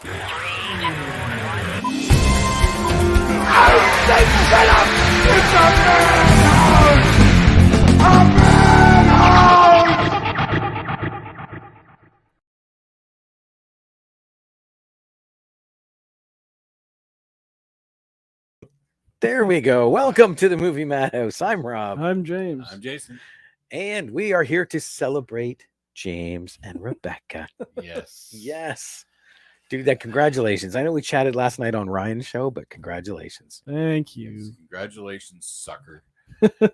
There we go. Welcome to the Movie Madhouse. I'm Rob. I'm James. I'm Jason. And we are here to celebrate James and Rebecca. Yes. Yes. Dude, that congratulations. I know we chatted last night on Ryan's show, but congratulations. Thank Yes, you. congratulations, sucker.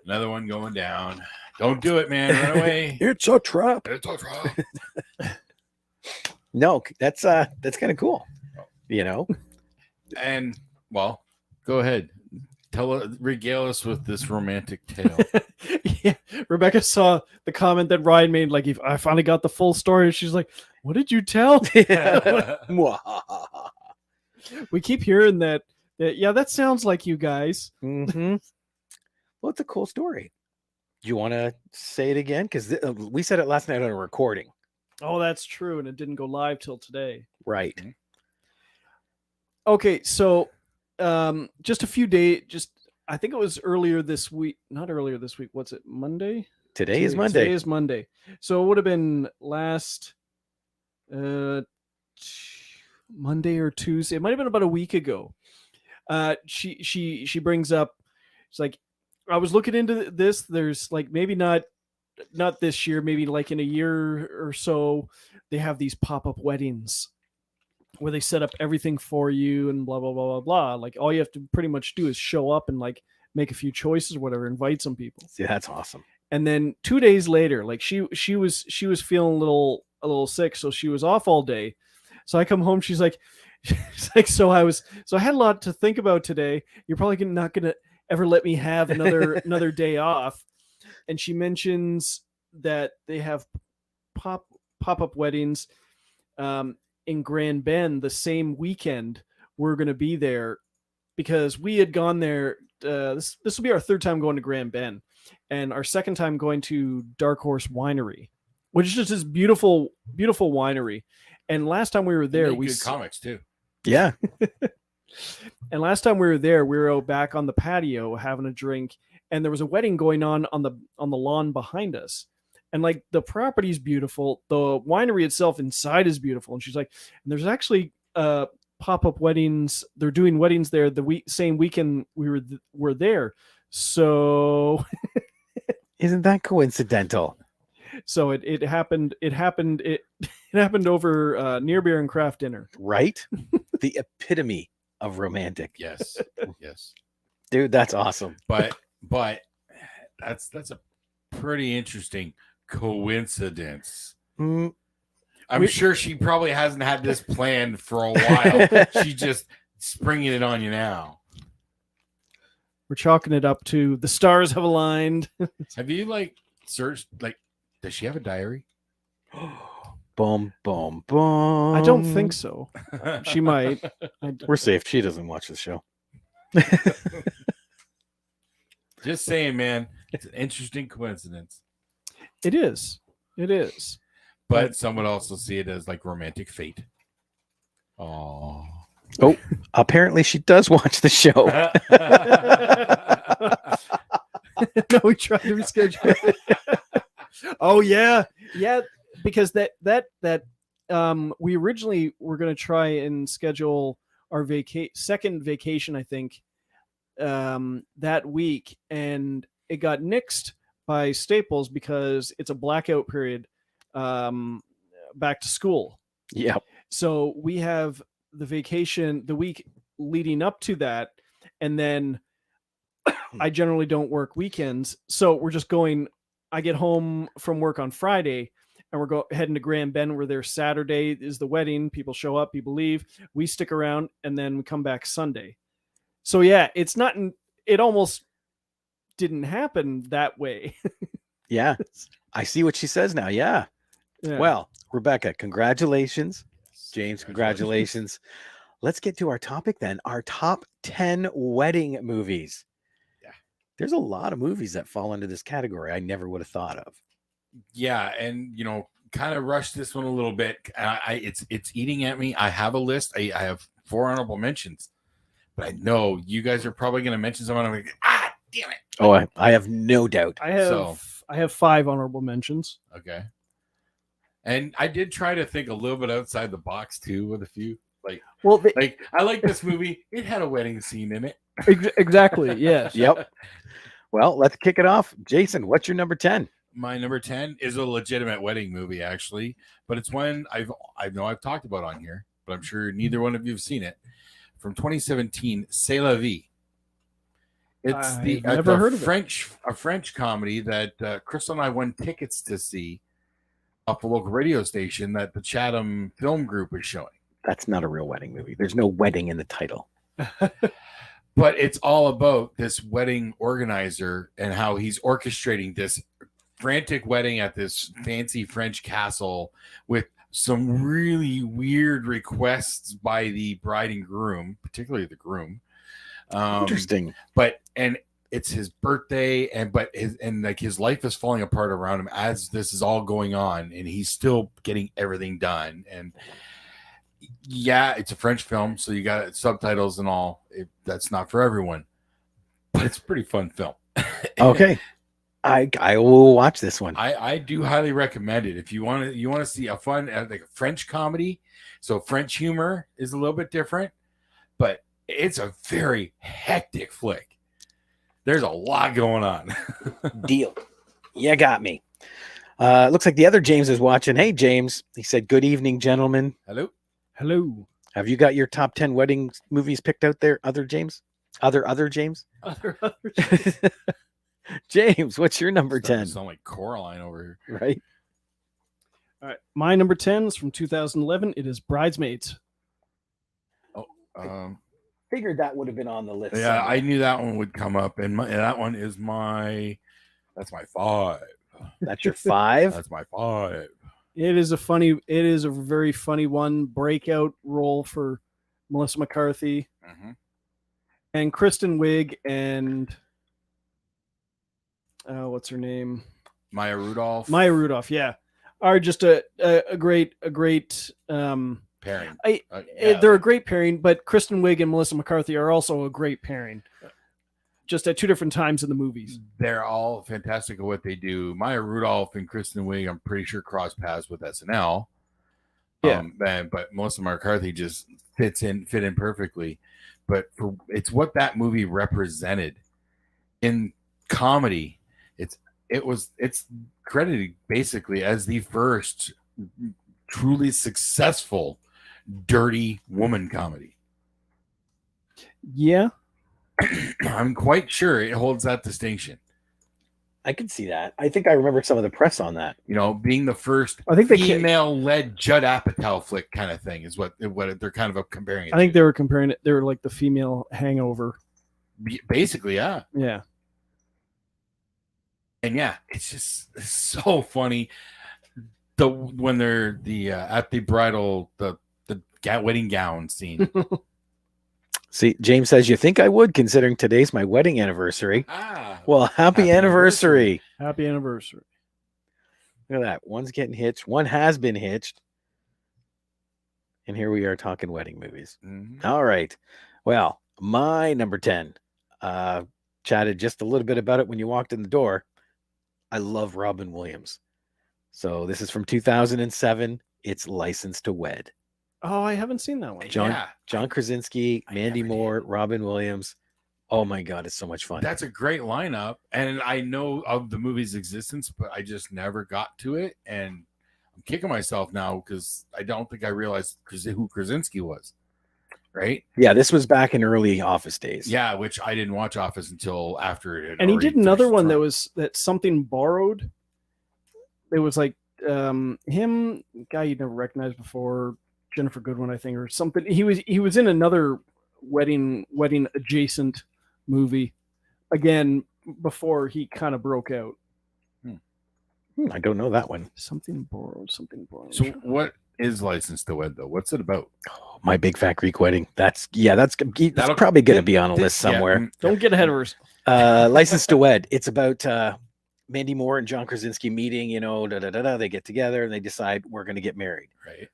Another one going down. Don't do it, man. Run away. It's a trap. It's a trap. No, that's kind of cool. You know? And, well, go ahead. Regale us with this romantic tale. Yeah, Rebecca saw the comment that Ryan made, like, if I finally got the full story, she's like, what did you tell? We keep hearing that, yeah, that sounds like you guys. Mm-hmm. Well, it's a cool story. Do you want to say it again? Because we said it last night on a recording. Oh, that's true, and it didn't go live till today. Right. Okay, so just a few days, I think it was earlier this week. Not earlier this week. What's it? Monday? Today is Monday. Today is Monday. So it would have been last Monday or Tuesday. It might have been about a week ago. She brings up, it's like, I was looking into this. There's like maybe not this year, maybe like in a year or so, they have these pop-up weddings where they set up everything for you and blah blah blah blah blah. Like all you have to pretty much do is show up and like make a few choices or whatever, invite some people. See, that's awesome. And then 2 days later, like she was feeling a little sick, so she was off all day. So I come home, she's like so I had a lot to think about today. You're probably not gonna ever let me have another day off. And she mentions that they have pop-up weddings in Grand Bend the same weekend. We're going to be there because we had gone there. This will be our third time going to Grand Bend, and our second time going to Dark Horse Winery, which is just this beautiful, beautiful winery. And last time we were there, we good comics too. Yeah. And last time we were there, we were out back on the patio having a drink, and there was a wedding going on the lawn behind us. And like the property's beautiful, the winery itself inside is beautiful. And she's like, and there's actually pop-up weddings. They're doing weddings there the same weekend we were there. So Isn't that coincidental? So it happened over near beer and craft dinner. Right? The epitome of romantic. Yes. Yes. Dude, that's awesome. But that's a pretty interesting coincidence. I'm sure she probably hasn't had this planned for a while. She's just springing it on you now. We're chalking it up to the stars have aligned. Have you like searched, like, does she have a diary? Boom, boom, boom. I don't think so. She might. We're safe. She doesn't watch the show. Just saying, man. It's an interesting coincidence. It is. It is. But some would also see it as like romantic fate. Oh. Oh, apparently she does watch the show. No, we tried to reschedule it. Oh yeah. Yeah, because that we originally were going to try and schedule our second vacation, I think, that week, and it got nixed by Staples because it's a blackout period back to school. Yeah. So we have the vacation the week leading up to that, and then I generally don't work weekends, so we're just going. I get home from work on Friday, and we're heading to Grand Bend. We're there Saturday is the wedding. People show up, people leave. We stick around, and then we come back Sunday. So yeah, it's not. It almost didn't happen that way. Yeah, I see what she says now. Yeah. Well, Rebecca, congratulations. James, congratulations. Let's get to our topic then. Our top 10 wedding movies. Yeah. There's a lot of movies that fall into this category I never would have thought of. Yeah, and kind of rushed this one a little bit. It's eating at me. I have a list. I have 4 honorable mentions, but I know you guys are probably going to mention someone. I'm like, damn it. Oh, I have no doubt. I have 5 honorable mentions. Okay. And I did try to think a little bit outside the box too with a few. Like I like this movie. It had a wedding scene in it. Exactly. Yes. Yep. Well, let's kick it off. Jason, what's your number 10? My number 10 is a legitimate wedding movie, actually, but it's one I've talked about on here, but I'm sure neither one of you have seen it. From 2017, C'est la vie. It's never heard of a French comedy that Crystal and I won tickets to see off a local radio station that the Chatham Film Group is showing. That's not a real wedding movie. There's no wedding in the title. But it's all about this wedding organizer and how he's orchestrating this frantic wedding at this fancy French castle with some really weird requests by the bride and groom, particularly the groom. Interesting. And it's his birthday, but his life is falling apart around him as this is all going on, and he's still getting everything done. And yeah, it's a French film, so you got subtitles and all. That's not for everyone, but it's a pretty fun film. Okay, I will watch this one. I do highly recommend it if you want to see a fun like a French comedy. So French humor is a little bit different, but it's a very hectic flick. There's a lot going on. Deal. You got me. Looks like the other James is watching. Hey, James. He said, "Good evening, gentlemen." Hello. Have you got your top 10 wedding movies picked out there, other James? Other James? Other James. James, what's your number 10? Sound like Coraline over here, right? All right, my number 10 is from 2011. It is Bridesmaids. Figured that would have been on the list. Yeah, somewhere. I knew that one would come up, and that one is that's my 5. That's your 5? That's my 5. It is a very funny one. Breakout role for Melissa McCarthy and Kristen Wiig and what's her name? Maya Rudolph. Yeah, are just a great pairing. They're a great pairing, but Kristen Wiig and Melissa McCarthy are also a great pairing. Just at 2 different times in the movies. They're all fantastic at what they do. Maya Rudolph and Kristen Wiig, I'm pretty sure, cross paths with SNL. Yeah. But Melissa McCarthy just fit in perfectly. But it's what that movie represented in comedy. It's credited basically as the first truly successful dirty woman comedy. Yeah. I'm quite sure it holds that distinction. I could see that. I think I remember some of the press on that. Being the first female-led Judd Apatow flick kind of thing is what they're kind of comparing it to. I think they were comparing it. They were like the female Hangover. Basically, yeah. Yeah. And yeah, it's just so funny. When they're at the bridal, the wedding gown scene. See, James says, "You think I would, considering today's my wedding anniversary." Well, happy anniversary. Happy anniversary. Look at that. One's getting hitched. One has been hitched. And here we are talking wedding movies. Mm-hmm. All right. Well, my number 10. Chatted just a little bit about it when you walked in the door. I love Robin Williams. So this is from 2007. It's License to Wed. Oh, I haven't seen that one. John Krasinski, Mandy Moore, Robin Williams. Oh my God, it's so much fun. That's a great lineup. And I know of the movie's existence, but I just never got to it. And I'm kicking myself now because I don't think I realized who Krasinski was. Right? Yeah, this was back in early Office days. Yeah, which I didn't watch Office until after it. And he did another one that Something Borrowed. It was like him, guy you'd never recognized before. Jennifer Goodwin, I think, or something. He was in another wedding adjacent movie again before he kind of broke out. I don't know that one. Something borrowed. So what is License to Wed though? What's it about? Oh, My Big Fat Greek Wedding. That's probably going to be on a list somewhere. Don't get ahead of us. License to Wed. It's about Mandy Moore and John Krasinski meeting, they get together and they decide we're going to get married. Right.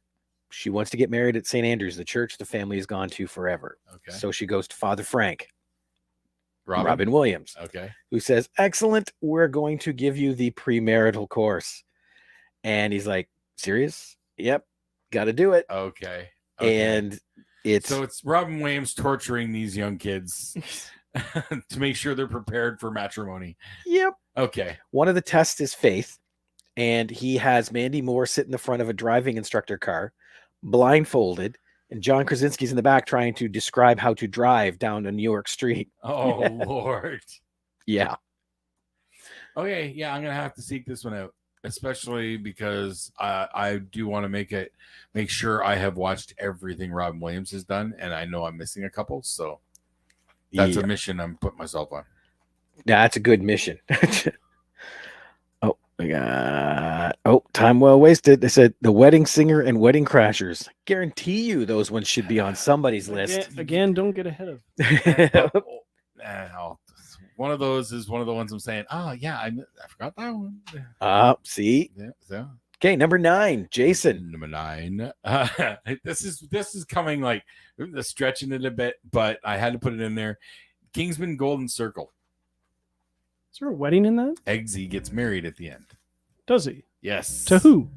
She wants to get married at St. Andrews, the church the family has gone to forever. Okay. So she goes to Father Frank, Robin Williams, Okay. who says, excellent, we're going to give you the premarital course. And he's like, serious? Yep, got to do it. Okay. And it's Robin Williams torturing these young kids to make sure they're prepared for matrimony. Yep. Okay. One of the tests is faith, and he has Mandy Moore sit in the front of a driving instructor car, blindfolded, and John Krasinski's in the back trying to describe how to drive down a New York street. Oh, Lord. Yeah. Okay. Yeah, I'm going to have to seek this one out, especially because I do want to make sure I have watched everything Robin Williams has done, and I know I'm missing a couple. So that's a mission I'm putting myself on. Yeah, that's a good mission. Time well wasted. They said The Wedding Singer and Wedding Crashers. Guarantee you those ones should be on somebody's list. Again, don't get ahead of. One of those is one of the ones I'm saying, oh, yeah, I forgot that one. See? Yeah, so. Okay, number 9, Jason. Number 9. This is coming like stretching it a bit, but I had to put it in there. Kingsman Golden Circle. Is there a wedding in that? Eggsy gets married at the end. Does he? Yes. To who?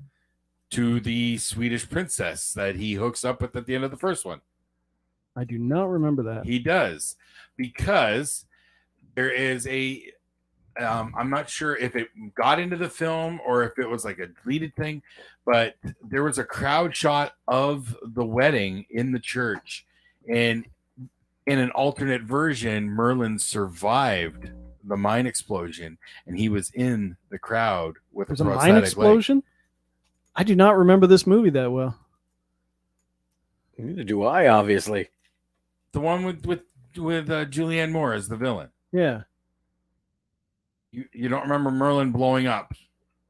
To the Swedish princess that he hooks up with at the end of the first one. I do not remember that. He does, because there is I'm not sure if it got into the film or if it was like a deleted thing, but there was a crowd shot of the wedding in the church, and in an alternate version, Merlin survived the mine explosion, and he was in the crowd with a mine explosion. I do not remember this movie that well. Neither do I, obviously. The one with Julianne Moore as the villain. Yeah. You don't remember Merlin blowing up?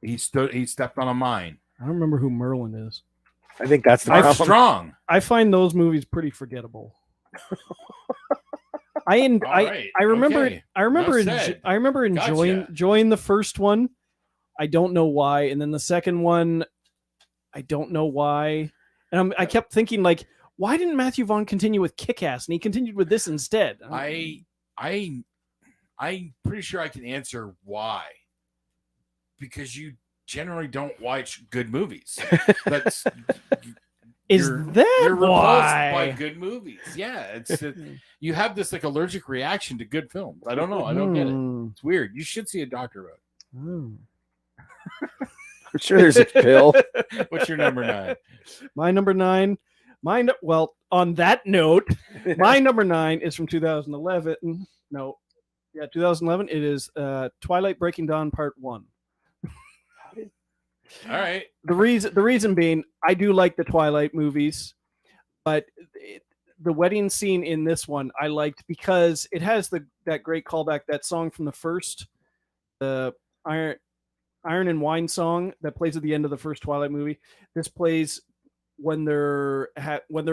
He stepped on a mine. I don't remember who Merlin is. I think that's the problem. Strong. I find those movies pretty forgettable. I remember enjoying the first one. I don't know why, and then the second one, I don't know why. And I kept thinking, like, why didn't Matthew Vaughn continue with Kick-Ass and he continued with this instead? I'm pretty sure I can answer why. Because you generally don't watch good movies. That's you're repulsed by good movies. Yeah, you have this like allergic reaction to good films. I don't know. I don't get it. It's weird. You should see a doctor about it. I'm sure there's a pill. What's your number 9? My number 9. On that note, my number 9 is from 2011. No. Yeah, 2011. It is Twilight Breaking Dawn Part 1. All right. The reason being, I do like the Twilight movies, but the wedding scene in this one I liked because it has that great callback, that song from the first, the Iron and Wine song that plays at the end of the first Twilight movie. This plays when they're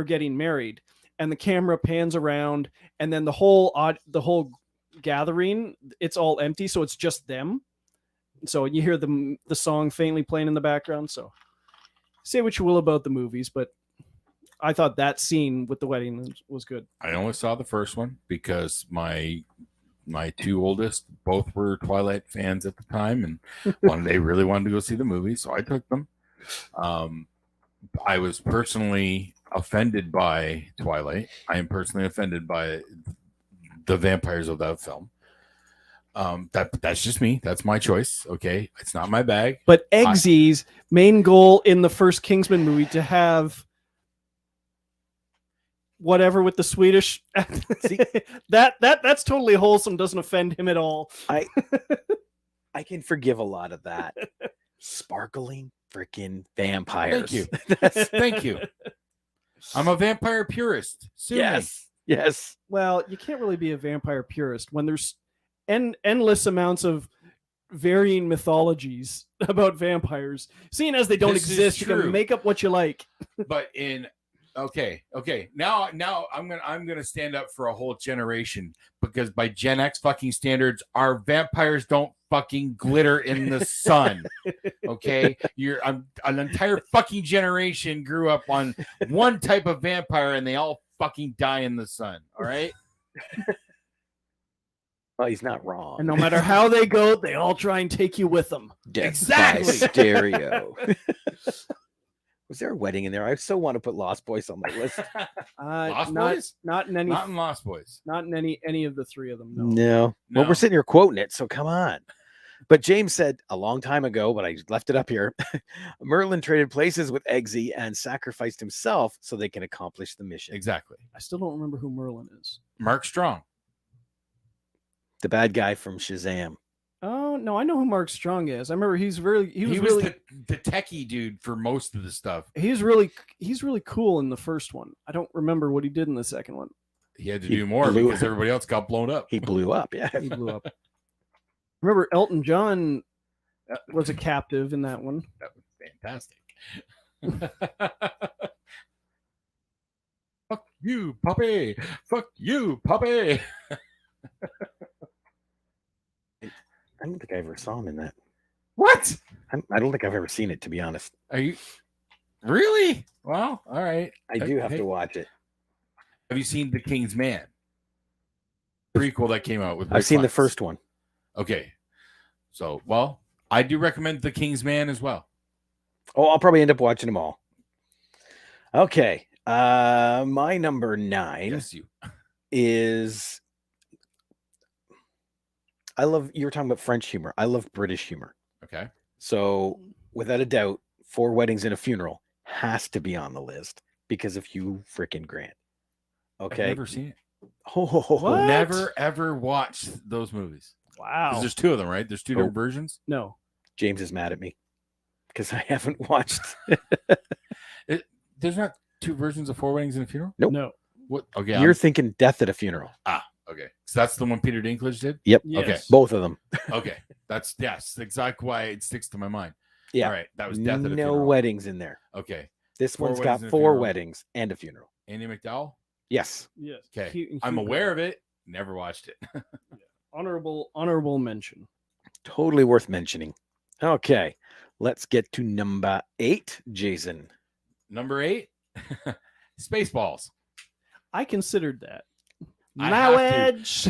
getting married, and the camera pans around, and then the whole gathering, it's all empty, so it's just them. So you hear the song faintly playing in the background. So say what you will about the movies, but I thought that scene with the wedding was good. I only saw the first one because my 2 oldest both were Twilight fans at the time, and they really wanted to go see the movie, so I took them. I was personally offended by Twilight. I am personally offended by the vampires of that film. That's just me. That's my choice. Okay, it's not my bag. But Eggsy's main goal in the first Kingsman movie to have whatever with the Swedish See, that's totally wholesome. Doesn't offend him at all. I can forgive a lot of that. Sparkling freaking vampires. Thank you. Thank you. I'm a vampire purist. Yes. Well, you can't really be a vampire purist when there's endless amounts of varying mythologies about vampires. Seeing as they don't exist, you can make up what you like. But in Okay. Now I'm gonna stand up for a whole generation because by Gen X fucking standards, our vampires don't fucking glitter in the sun. Okay, an entire fucking generation grew up on one type of vampire, and they all fucking die in the sun. All right. Well, he's not wrong. And no matter how they go, they all try and take you with them. Death Exactly. by stereo. Was there a wedding in there? I so want to put Lost Boys on my list. Lost Boys? Not in any. Not in Lost Boys. Not in any of the three of them. No. No. Well, we're sitting here quoting it, so come on. But James said a long time ago, but I left it up here. Merlin traded places with Eggsy and sacrificed himself so they can accomplish the mission. Exactly. I still don't remember who Merlin is. Mark Strong. The bad guy from Shazam. Oh no, I know who Mark Strong is. I remember he was the techie dude for most of the stuff. He's really cool in the first one. I don't remember what he did in the second one. He had to do more because everybody else got blown up. He blew up, yeah. He blew up. Remember Elton John was a captive in that one. That was fantastic. Fuck you, puppy. Fuck you, puppy. I don't think I ever saw him in that. What? I don't think I've ever seen it, to be honest. Are you really? Well, all right. I do have to watch it. Have you seen The King's Man? Prequel that came out with. I've seen the first one. Okay. So, well, I do recommend The King's Man as well. Oh, I'll probably end up watching them all. Okay. My number 9 is you were talking about French humor. I love British humor. Okay. So without a doubt, 4 Weddings and a Funeral has to be on the list because of Hugh frickin' Grant. Okay. I've never seen it. Oh, never ever watched those movies. Wow. There's 2 of them, right? There's 2 different versions. No. James is mad at me because I haven't watched. There's not 2 versions of 4 Weddings and a Funeral? Nope. No. What? Okay. You're thinking Death at a Funeral. Okay. So that's the one Peter Dinklage did? Yep. Yes. Okay. Both of them. Okay. That's exactly why it sticks to my mind. Yeah. All right. That was Death at a No Funeral. weddings in there. Okay. This 4 one's weddings got and a 4 funeral. weddings and a funeral. Andy McDowell? Yes. Yes. Okay. I'm aware of it. Never watched it. Honorable mention. Totally worth mentioning. Okay. Let's get to number 8, Jason. Number 8, Spaceballs. I considered that. I My have wedge.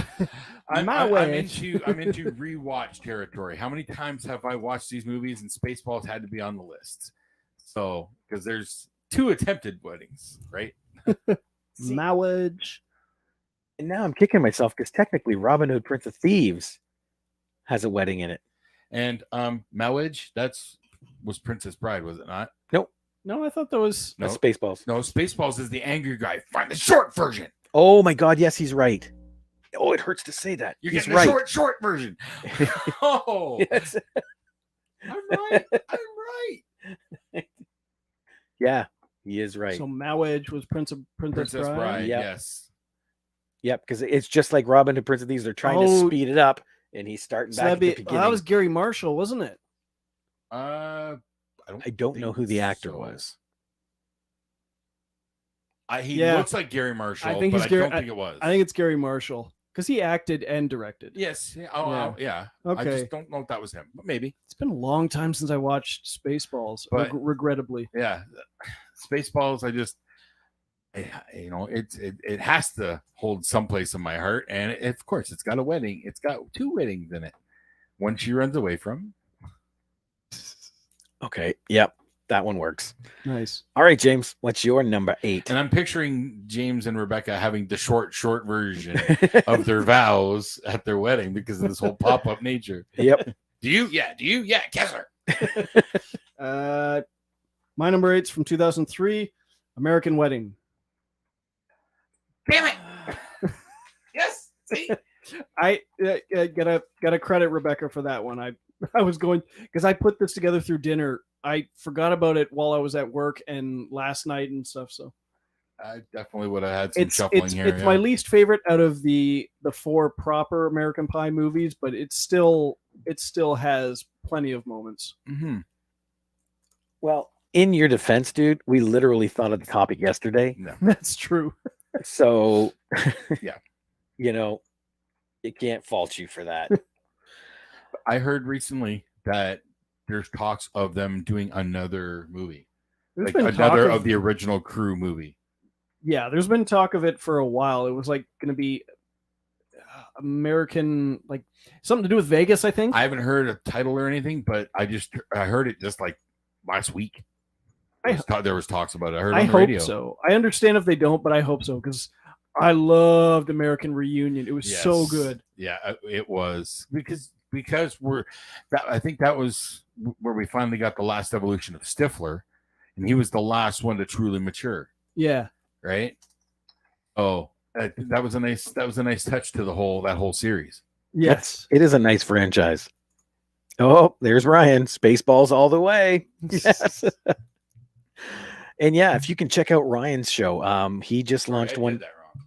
I'm wedge. into rewatch territory. How many times have I watched these movies and Spaceballs had to be on the list? So, because there's 2 attempted weddings, right? My wedge. And now I'm kicking myself because technically Robin Hood, Prince of Thieves has a wedding in it. And Marriage, was Princess Bride, was it not? No, I thought that was No. That's Spaceballs. No, Spaceballs is the angry guy. Find the short version. Oh my God. Yes, he's right. Oh, it hurts to say that. You're He's getting right. the short version. Oh, Yes. I'm right. I'm right. Yeah, he is right. so Mowedge was Princess Bride. Yep. Yes. Yep, because it's just like Robin Hood, Prince of Thieves. They're trying to Oh. speed it up, and he's starting So back at the that beginning. was Gary Marshall, wasn't it? I don't know who the actor was. He Yeah. looks like Gary Marshall, I think but he's I Gary- don't think it was. I think it's Gary Marshall because he acted and directed. yes. Yeah. Yeah. I Okay. just don't know if that was him, but maybe. It's been a long time since I watched Spaceballs, But- regrettably. Yeah. Spaceballs. It has to hold someplace in my heart, and of course, it's got a wedding. It's got 2 weddings in it. One she runs away from. Okay. Yep, that one works. Nice. All right, James, what's your number 8? And I'm picturing James and Rebecca having the short version of their vows at their wedding because of this whole pop-up nature. Yep. Do you? Yeah, Kessler. My number 8's from 2003, American Wedding. Damn it! Yes. See. I gotta credit Rebecca for that one. I was going because I put this together through dinner. I forgot about it while I was at work and last night and stuff. So I definitely would have had some shuffling here. It's my least favorite out of the 4 proper American Pie movies, but it still has plenty of moments. Mm-hmm. Well, In your defense, dude, we literally thought of the topic yesterday. No. That's true. So, Yeah. you know, it can't fault you for that. I heard recently that there's talks of them doing another movie, There's like been another talk of the original crew movie. Yeah, there's been talk of it for a while. It was like going to be American, like something to do with Vegas, I think. I haven't heard a title or anything, but I heard it just like last week. There was talks about it. I heard it on the hope radio. so. I understand if they don't, but I hope so because I loved American Reunion. It was so good. Yeah, it was because I think that was where we finally got the last evolution of Stifler, and he was the last one to truly mature. Yeah. Right. Oh, that was a nice touch to that whole series. Yes, it is a nice franchise. Oh, there's Ryan. Spaceballs all the way. Yes. And yeah, if you can check out Ryan's show, he just launched one. That wrong.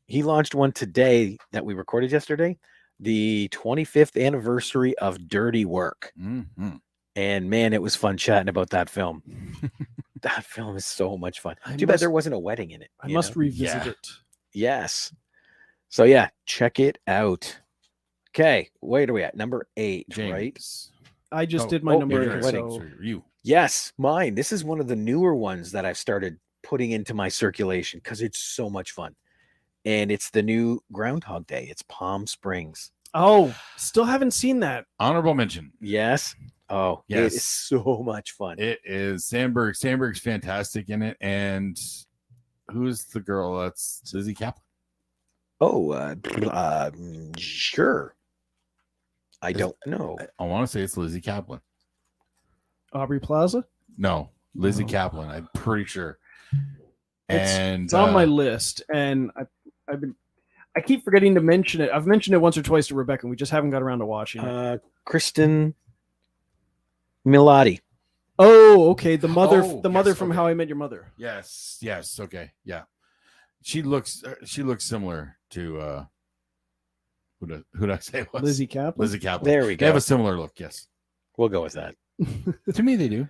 He launched one today that we recorded yesterday, the 25th anniversary of Dirty Work. Mm-hmm. And man, it was fun chatting about that film. That film is so much fun. Too bad there wasn't a wedding in it. I must revisit it. Yes. So yeah, check it out. Okay, where are we at? Number 8, James. right? I just did my number. your wedding. So You. Yes, mine. This is one of the newer ones that I've started putting into my circulation because it's so much fun. And it's the new Groundhog Day. It's Palm Springs. Oh, still haven't seen that. Honorable mention. Yes. Oh, yes. It is so much fun. It is. Sandberg's fantastic in it. And who's the girl? That's Lizzie Kaplan. Oh, sure. I don't know. I want to say it's Lizzie Kaplan. Aubrey Plaza. No, Lizzie No. Kaplan. I'm pretty sure. It's on my list, and I keep forgetting to mention it. I've mentioned it once or twice to Rebecca, and we just haven't got around to watching it. Kristen Milotti. Oh, okay. The mother, Oh, mother yes, from okay. How I Met Your Mother. Yes. Okay. Yeah. She looks similar to who did I say it was? Lizzie Kaplan. Lizzie Kaplan. There we They go. have a similar look. Yes. We'll go with that. To me, they do.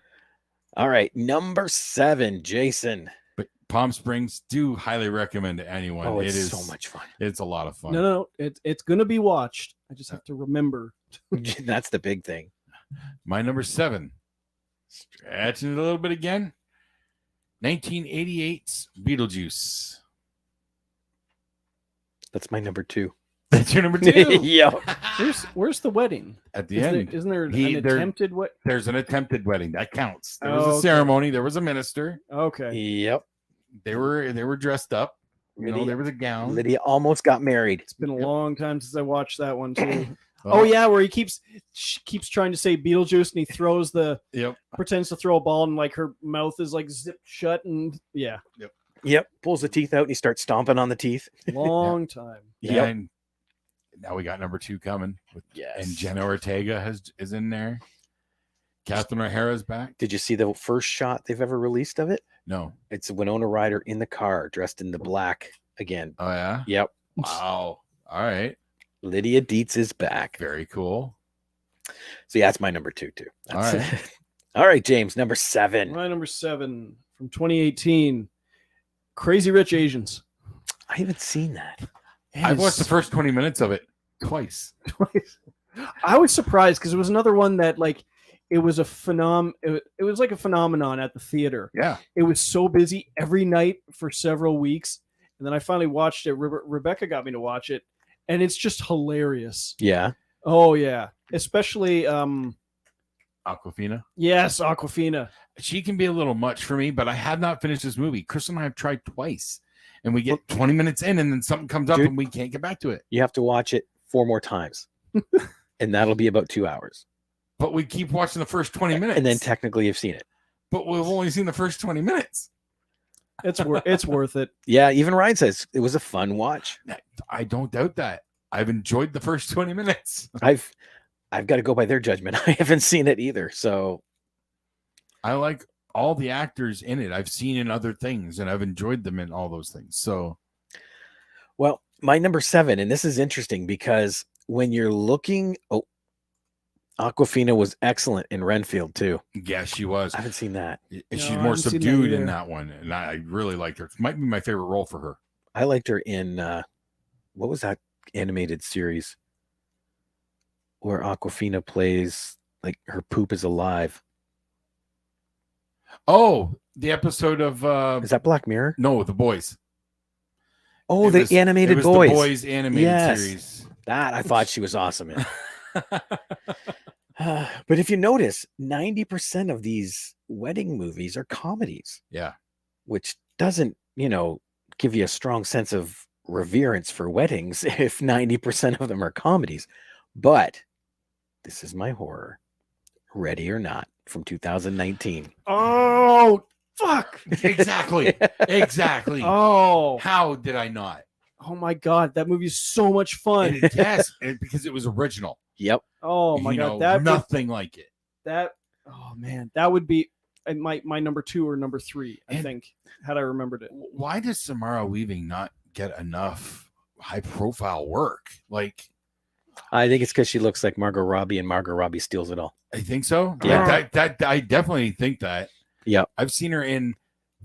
All right, number 7, Jason. But Palm Springs, do highly recommend to anyone. Oh, It it's is so much fun. It's a lot of fun. No. It's gonna be watched. I just have to remember. That's the big thing. My number 7. Stretching it a little bit again. 1988's Beetlejuice. That's my number 2. That's your number 2. Yeah. Where's the wedding? At the end, Isn't there There- an attempted what? there's an attempted wedding that counts. There was Oh, a okay. ceremony. There was a minister. Okay. Yep. They were dressed up. Lydia- There was a gown. Lydia almost got married. It's been a long time since I watched that one too. Well, Oh yeah, where she keeps trying to say Beetlejuice and he throws Yep. pretends to throw a ball and like her mouth is like zipped shut and yeah, Yep. Pulls the teeth out and he starts stomping on the teeth. long time. Yep. And now we got number 2 coming. Yes. And Jenna Ortega is in there. Catherine O'Hara's back. Did you see the first shot they've ever released of it? No. It's Winona Ryder in the car dressed in the black again. Oh yeah. Yep. Wow. All right. Lydia Dietz is back. Very cool. So yeah, that's my number 2 too. All That's right. All right, James, number 7. My number 7 from 2018, Crazy Rich Asians. I haven't seen that. I've watched the first 20 minutes of it twice. I was surprised because it was another one that like it was a it was like a phenomenon at the theater. Yeah. It was so busy every night for several weeks, and then I finally watched it. Rebecca got me to watch it, and it's just hilarious. Yeah. Oh yeah, especially Aquafina. yes, Aquafina. She can be a little much for me, but I have not finished this movie. Chris and I have tried twice, and we get 20 minutes in, and then something comes up, Dude. and we can't get back to it. You have to watch it 4 more times. And that'll be about 2 hours. But we keep watching the first 20 minutes, And then technically you've seen it. but we've only seen the first 20 minutes. It's worth it. Yeah, even Ryan says it was a fun watch. I don't doubt that. I've enjoyed the first 20 minutes. I've got to go by their judgment. I haven't seen it either. So I like all the actors in it. I've seen in other things, and I've enjoyed them in all those things. So, well, my number 7, and this is interesting because when you're looking Aquafina was excellent in Renfield too. Yeah, she was. I haven't seen that. And No, she's I more haven't seen that subdued either. in that one, and I really liked her. It might be my favorite role for her. I liked her in what was that animated series where Aquafina plays like her poop is alive? Oh, the episode of Is that Black Mirror? no, The Boys. Oh, It the was- animated it was boys. The Boys animated Yes. series. That I thought she was awesome in. But if you notice, 90% of these wedding movies are comedies, Yeah. which doesn't, give you a strong sense of reverence for weddings if 90% of them are comedies. But this is my horror. Ready or Not from 2019. Oh, fuck. Exactly. Exactly. Oh, How did I not? oh my God. That movie's so much fun. Yes, because it was original. Yep. Oh my You God. know, That would, nothing like it. oh man, that would be my number 2 or number 3, I And- think, had I remembered it. Why does Samara Weaving not get enough high profile work? Like, I think it's because she looks like Margot Robbie and Margot Robbie steals it all. I think so. Yeah. That I definitely think that. Yep. I've seen her in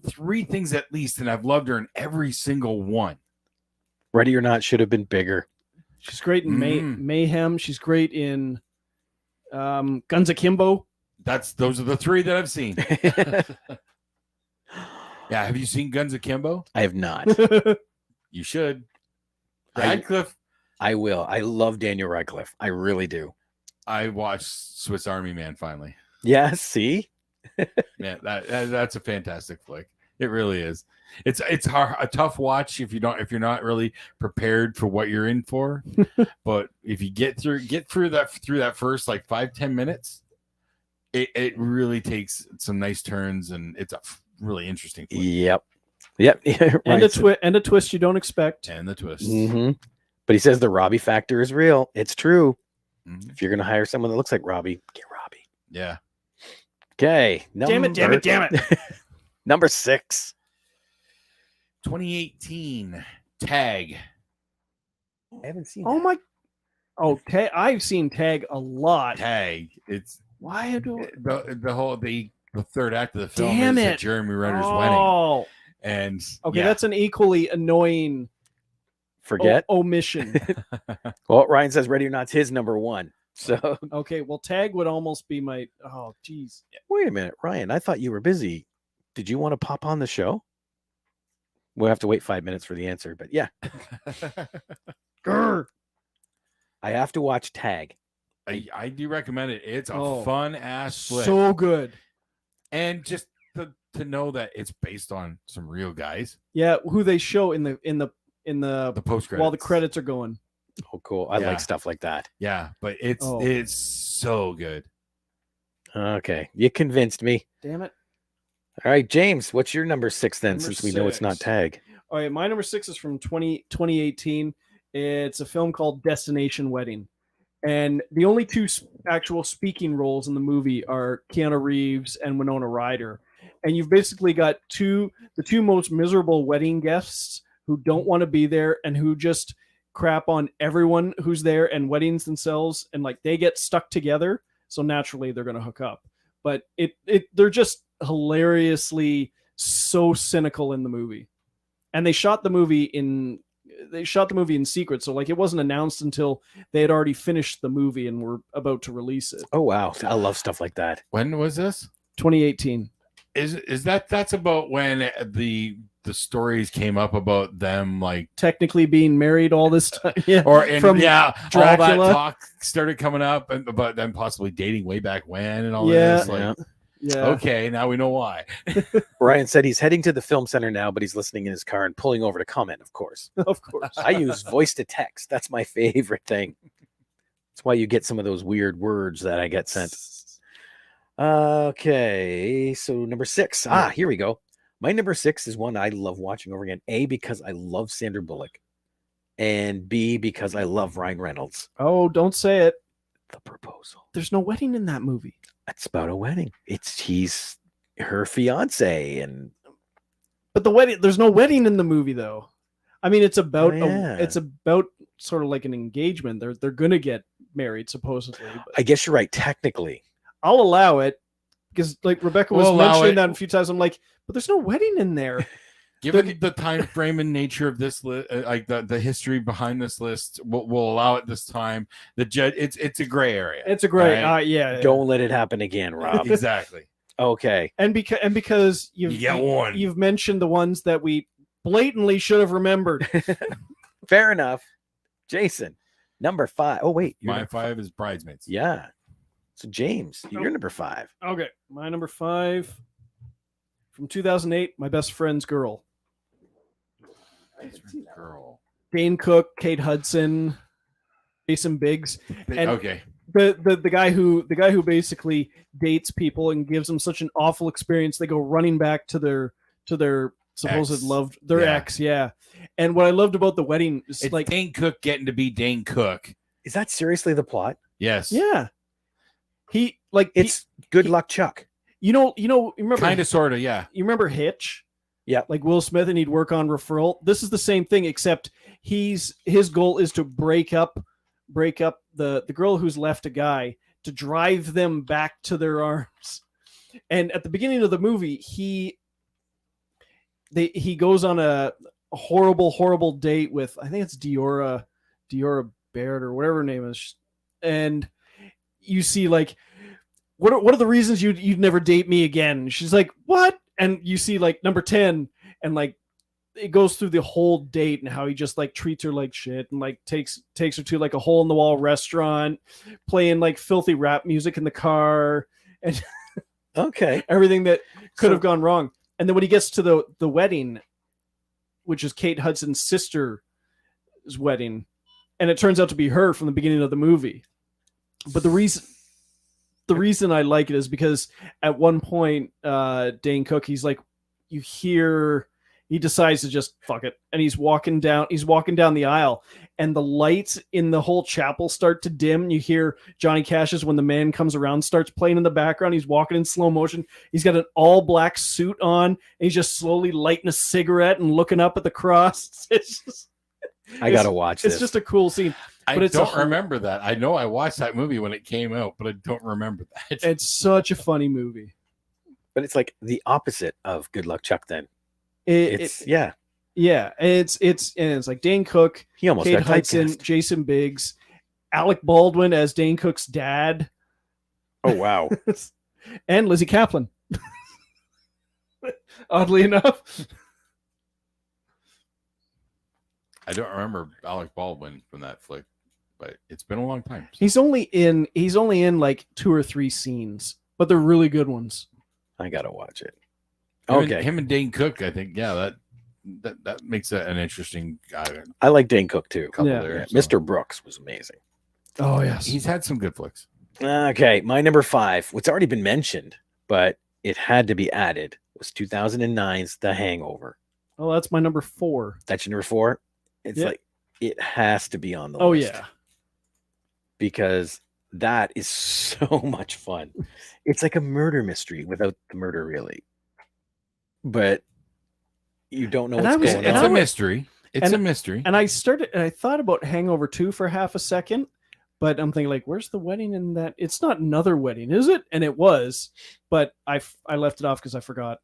3 things at least, and I've loved her in every single one. Ready or Not should have been bigger. She's great in Mm. Mayhem. She's great in Guns Akimbo. Those are the 3 that I've seen. Yeah, have you seen Guns Akimbo? I have not. You should. I- Radcliffe. I will. I love Daniel Radcliffe. I really do. I watched Swiss Army Man finally. Yeah, see? Man, that's a fantastic flick. It really is. It's hard, a tough watch if you're not really prepared for what you're in for. But if you get through that first like 5-10 minutes, it really takes some nice turns, and it's a really interesting flick. Yep. Yep. And a twist you don't expect. And the twist. Mhm. But he says the Robbie factor is real. It's true. Mhm. If you're going to hire someone that looks like Robbie, get Robbie. Yeah. Okay. Damn it. Number 6. 2018 Tag. I haven't seen Oh that. my. Oh, I've seen Tag a lot. Tag. It's Why do the third act of the film Damn is it. at Jeremy Renner's wedding. Oh, And okay. yeah. That's an equally annoying Forget. omission. Well, Ryan says Ready or Not's his number 1. So Okay, well, Tag would almost be my. Oh, geez. wait a minute, Ryan. I thought you were busy. Did you want to pop on the show? We'll have to wait 5 minutes for the answer, but yeah. Grr. I have to watch Tag. I do recommend it. It's a Oh, fun ass flick. So good. And just to know that it's based on some real guys. Yeah, who they show in the The post credits. while the credits are going. Oh, cool. I Yeah. like stuff like that. Yeah, but it's Oh. it's so good. Okay. You convinced me. Damn it. All right, James, what's your number 6 then, Number since we know it's not 6. Tag? All right, my number 6 is from 2018. It's a film called Destination Wedding. And the only 2 actual speaking roles in the movie are Keanu Reeves and Winona Ryder. And you've basically got the two most miserable wedding guests who don't want to be there and who just crap on everyone who's there and weddings themselves, and like they get stuck together, so naturally they're going to hook up. But they're just hilariously so cynical in the movie. And they shot the movie in secret, so like it wasn't announced until they had already finished the movie and were about to release it. Oh, wow. I love stuff like that. When was this? 2018. Is that's about when the stories came up about them like Technically being married all this time. Yeah. or From all that Dracula. talk started coming up, but then possibly dating way back when and all Yeah. this. Like, Yeah. Yeah. okay, now we know why. Ryan said he's heading to the film center now, but he's listening in his car and pulling over to comment, of course. Of course. I use voice to text. That's my favorite thing. That's why you get some of those weird words that I get sent. Okay, so number 6. Here we go. My number 6 is one I love watching over again. A, because I love Sandra Bullock. And B, because I love Ryan Reynolds. Oh, don't say it. The Proposal. There's no wedding in that movie. It's about a wedding. He's her fiance, and But there's no wedding in the movie though. I mean, it's about yeah. it's about sort of like an engagement. They're gonna get married supposedly. But I guess you're right. Technically, I'll allow it because like Rebecca was We'll allow mentioning it. that a few times. I'm like, but there's no wedding in there. Given the time frame and nature of this list, like the history behind this list, we'll allow it this time. The judge, it's a gray area. It's a great, right? yeah. don't let it happen again, Rob. Exactly. Okay. And because You get one. you've mentioned the ones that we blatantly should have remembered. Fair enough. Jason, number 5. Oh, wait. My 5 is Bridesmaids. Yeah. So, James, you're number 5. Okay, my number 5 from 2008, My Best Friend's Girl. Girl. Dane Cook, Kate Hudson, Jason Biggs, and Okay. the guy who basically dates people and gives them such an awful experience, they go running back to their supposed Ex. loved their Yeah. ex, yeah. And what I loved about the wedding is It's like, Dane Cook getting to be Dane Cook. Is that seriously the plot? Yes. yeah, he like It's Good Luck Chuck. you remember Kind of, sort of, yeah. you remember Hitch? Yeah. Like Will Smith, and he'd work on referral. This is the same thing, except his goal is to break up the girl who's left a guy, to drive them back to their arms. And at the beginning of the movie, he goes on a horrible date with, I think it's Diora Baird or whatever her name is, and you see like, what are the reasons you'd never date me again? She's like, what? And you see like number 10, and like it goes through the whole date and how he just like treats her like shit, and like takes her to like a hole in the wall restaurant, playing like filthy rap music in the car, and Okay. everything that could So- have gone wrong. And then when he gets to the wedding, which is Kate Hudson's sister's wedding, and it turns out to be her from the beginning of the movie. But the reason I like it is because at one point, Dane Cook, he's like, he decides to just fuck it, and he's walking down the aisle, and the lights in the whole chapel start to dim. You hear Johnny Cash's When the Man Comes Around starts playing in the background. He's walking in slow motion. He's got an all black suit on, and he's just slowly lighting a cigarette and looking up at the cross. I got to watch this. It's just a cool scene. I But it's don't a- remember that. I know I watched that movie when it came out, but I don't remember that. It's such a funny movie. But it's like the opposite of Good Luck Chuck then. It's Yeah. it's like Dane Cook, He almost Kate got Hudson, typecast. Jason Biggs, Alec Baldwin as Dane Cook's dad, Oh, wow. and Lizzie Kaplan. Oddly enough. I don't remember Alec Baldwin from that flick, but it's been a long time. So. He's only in like 2 or 3 scenes, but they're really good ones. I got to watch it. Him Okay. and, him and Dane Cook, I think, yeah, that makes it an interesting I like Dane Cook too. couple Yeah. there. Yeah, so. Mr. Brooks was amazing. Oh yes. He's had some good flicks. Okay, my number 5, what's already been mentioned, but it had to be added, was 2009's The Hangover. Oh, that's my number 4. That's your number 4? It's Yeah. like, it has to be on the Oh list. yeah. Because that is so much fun. It's like a murder mystery without the murder, really. But you don't know And what's I was- going and It's on. a mystery. It's and- a mystery. And I thought about Hangover 2 for half a second, but I'm thinking like, where's the wedding in that? It's not another wedding, is it? And it was, but I left it off because I forgot.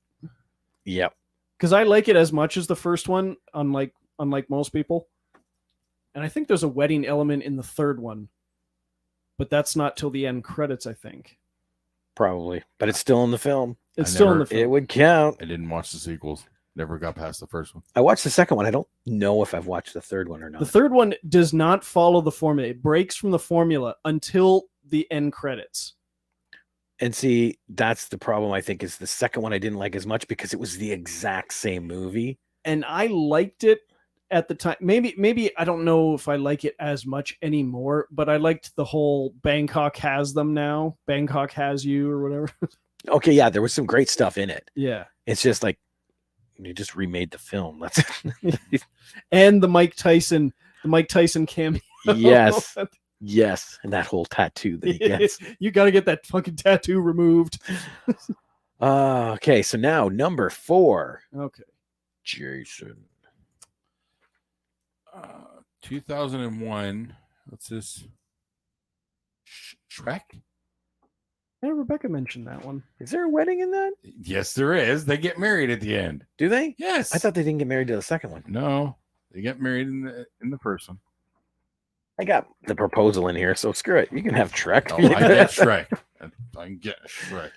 Yep. Because I like it as much as the first one, unlike most people. And I think there's a wedding element in the third one, but that's not till the end credits, I think. Probably. But it's still in the film. It's I still in never- the film. It would count. I didn't watch the sequels. Never got past the first one. I watched the second one. I don't know if I've watched the third one or not. The third one does not follow the formula. It breaks from the formula until the end credits. And see, that's the problem, I think, is the second one I didn't like as much because it was the exact same movie. And I liked it at the time. Maybe I don't know if I like it as much anymore, but I liked the whole Bangkok has them now. Bangkok has you or whatever. Okay, yeah, there was some great stuff in it. Yeah. It's just like you just remade the film. That's And the Mike Tyson cameo. yes. Yes. And that whole tattoo that he gets. You got to get that fucking tattoo removed. Okay, so now number 4. Okay. Jason. 2001. What's this? Shrek? Yeah, Rebecca mentioned that one. Is there a wedding in that? Yes, there is. They get married at the end. Do they? Yes. I thought they didn't get married to the second one. No, they get married in the first one. I got the proposal in here, so screw it. You can have Shrek. Oh, I get Shrek. I can get Shrek.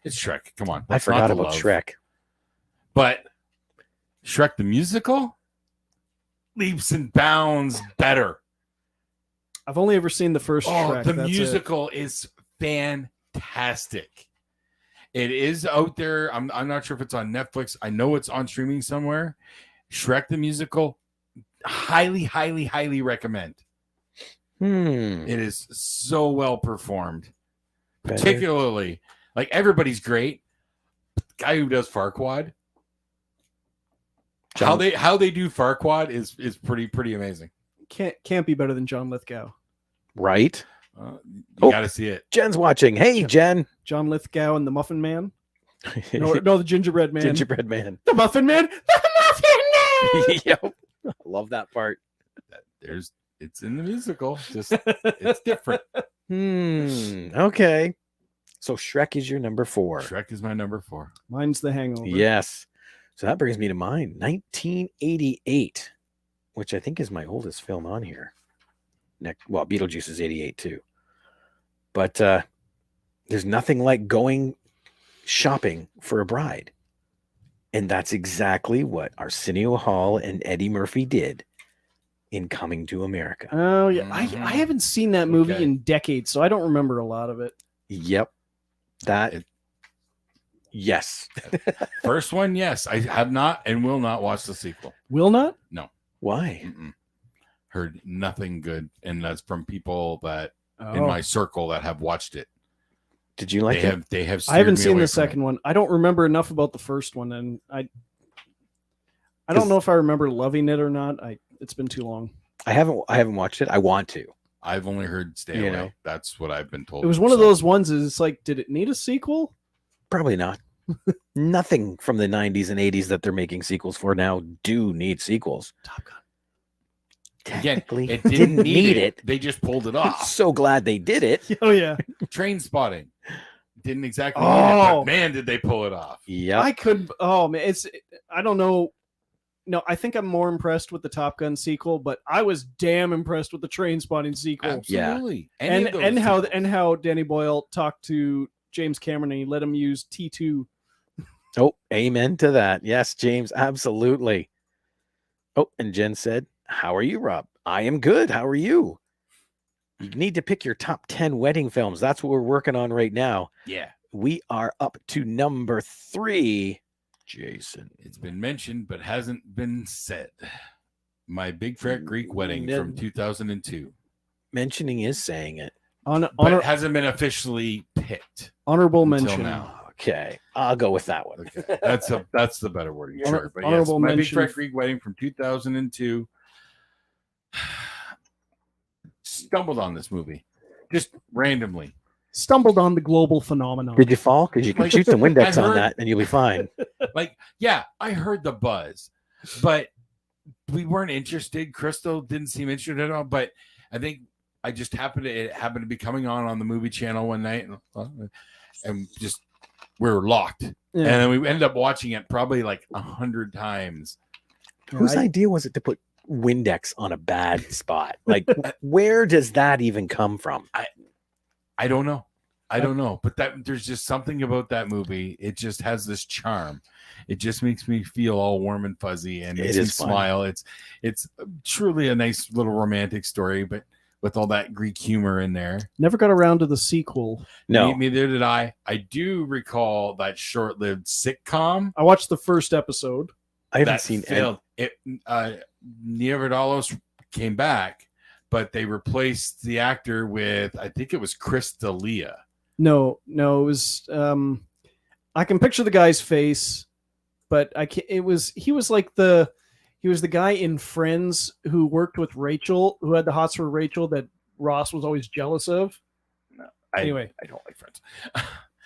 It's Shrek. Come on. I forgot about Shrek. But Shrek the musical, leaps and bounds better. I've only ever seen the first Shrek. The musical is fantastic. It is out there. I'm not sure if it's on Netflix. I know it's on streaming somewhere. Shrek the musical, highly, highly, highly recommend. It is so well performed. Particularly, like everybody's great. The guy who does Farquaad, how they do Farquaad is pretty amazing. Can't be better than John Lithgow. Right? You got to see it. Jen's watching. Hey, Jen. John Lithgow and the Muffin Man. No, the Gingerbread Man. Gingerbread Man. The Muffin Man. The Muffin Man. Yep. I love that part. It's in the musical. Just it's different. Okay. So Shrek is your number 4. Shrek is my number 4. Mine's The Hangover. Yes. So that brings me to mine. 1988, which I think is my oldest film on here. Well, Beetlejuice is 88 too. But there's nothing like going shopping for a bride. And that's exactly what Arsenio Hall and Eddie Murphy did in Coming to America. Oh, yeah. I haven't seen that movie in decades, so I don't remember a lot of it. Yep. Yes. First one, yes. I have not and will not watch the sequel. Will not? No. Why? Heard nothing good. And that's from people that in my circle that have watched it. Did you like it? They have. I haven't seen the second one. I don't remember enough about the first one, and I don't know if I remember loving it or not. It's been too long. I haven't watched it. I want to. I've only heard Stay Away. That's what I've been told. It was one of those ones. It's like, did it need a sequel? Probably not. Nothing from the 90s and 80s that they're making sequels for now do need sequels. Top Gun. Technically, it didn't need it. They just pulled it off. So glad they did it. Oh yeah. Train Spotting didn't exactly need it, but man, did they pull it off. Yeah. I couldn't. Oh man, I don't know. No, I think I'm more impressed with the Top Gun sequel, but I was damn impressed with the Train Spotting sequel. Absolutely. Yeah. And how Danny Boyle talked to James Cameron and he let him use T2. Oh, amen to that. Yes, James, absolutely. Oh, and Jen said, "How are you, Rob?" I am good. How are you? You need to pick your top 10 wedding films. That's what we're working on right now. Yeah. We are up to number 3. Jason. It's been mentioned, but hasn't been said. My Big Fat Greek Wedding from 2002. Mentioning is saying it. But it hasn't been officially picked. Honorable mention. Now. Okay. I'll go with that one. Okay. That's the better wording. Sure. But honorable yes, My mention. Big Fat Greek Wedding from 2002. Stumbled on this movie. Just randomly. Stumbled on the global phenomenon. Did you fall? Because you can shoot some Windex on that and you'll be fine. Yeah, I heard the buzz, but we weren't interested. Crystal didn't seem interested at all, but I think it happened to be coming on the movie channel one night and just we were locked. Yeah. And then we ended up watching it probably like 100 times. Whose idea was it to put Windex on a bad spot? Like, where does that even come from? I don't know. But there's just something about that movie. It just has this charm. It just makes me feel all warm and fuzzy and makes me smile. It's truly a nice little romantic story, but with all that Greek humor in there. Never got around to the sequel. No, neither did I. I do recall that short-lived sitcom. I watched the first episode. I haven't seen it. Nia Vardalos came back, but they replaced the actor with, I think it was Chris D'Elia. No, it was. I can picture the guy's face, but I can't. He was the guy in Friends who worked with Rachel, who had the hots for Rachel that Ross was always jealous of. No, anyway, I don't like Friends.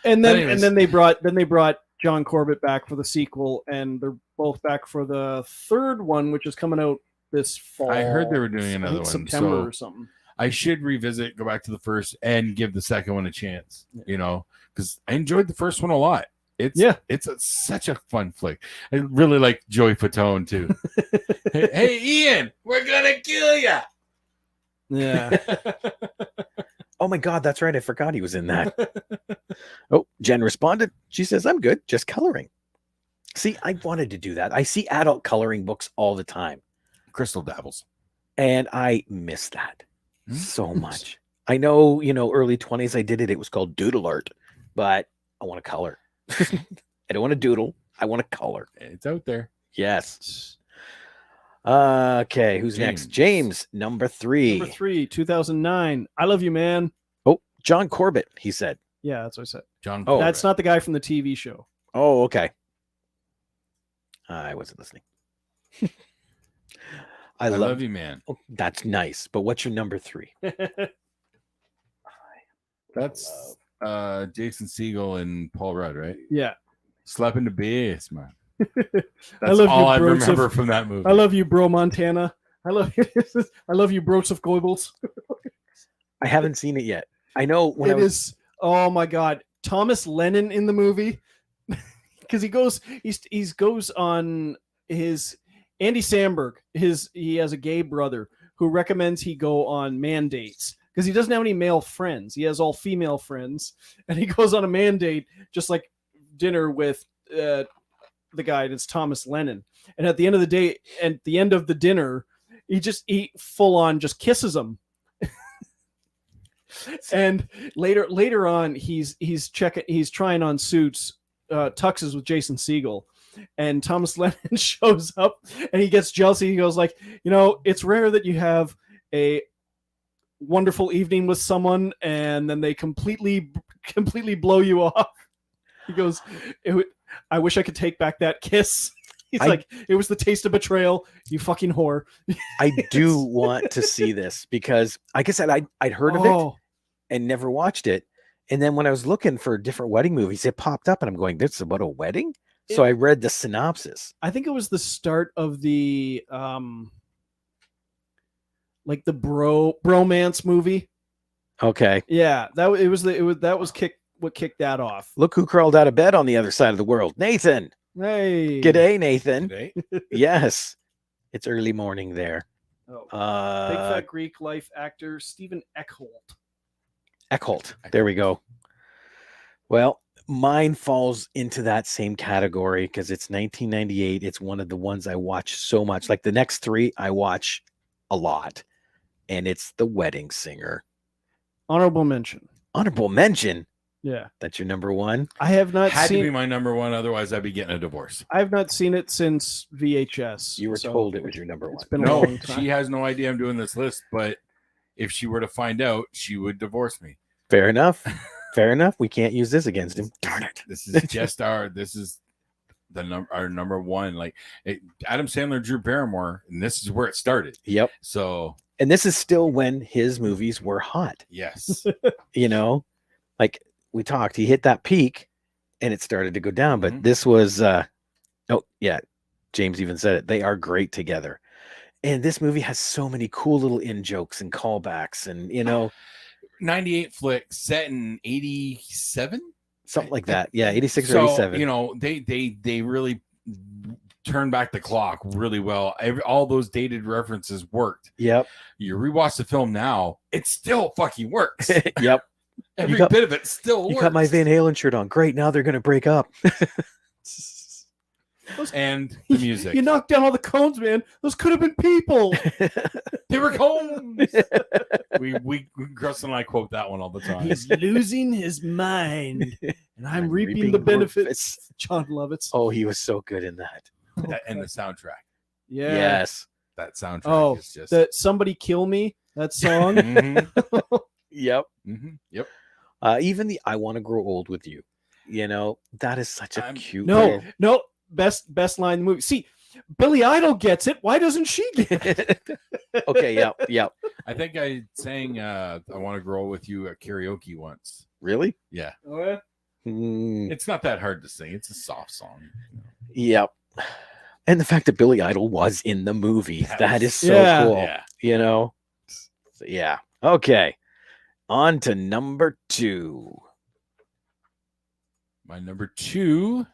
And then they brought John Corbett back for the sequel, and they're both back for the third one, which is coming out this fall. I heard they were doing another one, September or something. I should revisit, go back to the first, and give the second one a chance. You know, because I enjoyed the first one a lot. It's such a fun flick. I really like Joey Fatone too. hey, Ian, we're gonna kill ya. Yeah. Oh my God, that's right. I forgot he was in that. Oh, Jen responded. She says, I'm good, just coloring. See, I wanted to do that. I see adult coloring books all the time. Crystal dabbles. And I miss that so much. I know, early 20s I did it. It was called doodle art, but I want to color. I don't want to doodle. I want to color. It's out there. Yes. Okay, who's next? James, number 3. Number 3, 2009. I love you, man. Oh, John Corbett, he said. Yeah, that's what I said. John. Oh, That's not the guy from the TV show. Oh, okay. I wasn't listening. I love you, man. Oh, that's nice. But what's your number 3? That's Jason Segel and Paul Rudd, right? Yeah. Slapping the bass, man. I That's love all you, I Brooks remember of- from that movie. I love you, bro, Montana. I love you. I love you, Brooks of Goebbels. I haven't seen it yet. I know when It is. Oh my God, Thomas Lennon in the movie, because he goes on his Andy Samberg. He has a gay brother who recommends he go on man dates because he doesn't have any male friends. He has all female friends, and he goes on a man date, just like dinner with the guy. And it's Thomas Lennon. And at the end of the day, at the end of the dinner, he full on just kisses him. And later on, he's trying on suits, tuxes with Jason Segel, and Thomas Lennon shows up and he gets jealous. He goes like, it's rare that you have a wonderful evening with someone and then they completely blow you off. He goes, I wish I could take back that kiss. He's like, it was the taste of betrayal, you fucking whore. I do want to see this because, like I said, I'd heard of it and never watched it. And then when I was looking for different wedding movies, it popped up and I'm going, this is about a wedding? So I read the synopsis. I think it was the start of the like the bromance movie. Okay. Yeah, that was what kicked that off. Look who crawled out of bed on the other side of the world. Nathan. Hey. G'day, Nathan. Today? Yes. It's early morning there. Oh. Big fat Greek life actor Stephen Eckholt. There we go. Well, mine falls into that same category because it's 1998. It's one of the ones I watch so much. Like the next 3 I watch a lot. And it's The Wedding Singer. Honorable mention. Honorable mention? Yeah. That's your number 1? I have not Had seen to be my number 1, otherwise I'd be getting a divorce. I have not seen it since VHS. You were told it was your number 1. It's been a No, long time. she has no idea I'm doing this list, but if she were to find out, she would divorce me. Fair enough. Fair enough. We can't use this against him. Darn it. This is just our number 1. Like Adam Sandler, Drew Barrymore, and this is where it started. Yep. So, and this is still when his movies were hot. yes. Like we talked, he hit that peak and it started to go down. But this was, James even said it. They are great together. And this movie has so many cool little in-jokes and callbacks and, 98 flick set in 87? Something like that. Yeah, 86 so, or 87. They really turned back the clock really well. All those dated references worked. Yep. You rewatch the film now, it still fucking works. Yep. Every bit of it still works. You got my Van Halen shirt on. Great. Now they're going to break up. And the music. You knocked down all the cones, man. Those could have been people. They were cones. we Gus and I quote that one all the time. He's losing his mind, and I'm reaping the benefits. John Lovitz. Oh, he was so good in that. And the soundtrack. Yeah. Yes. That soundtrack is just that Somebody Kill Me, that song. Yep. Yep. Even the I Want to Grow Old with You. That is such a cute No, best line in the movie. See, Billy Idol gets it. Why doesn't she get it? Okay, yep. I think I sang I Want to Grow With You at karaoke once. Really? Yeah. Oh, yeah? It's not that hard to sing. It's a soft song. Yep. And the fact that Billy Idol was in the movie, that is so cool. Yeah. Yeah. Okay. On to number 2. My number 2,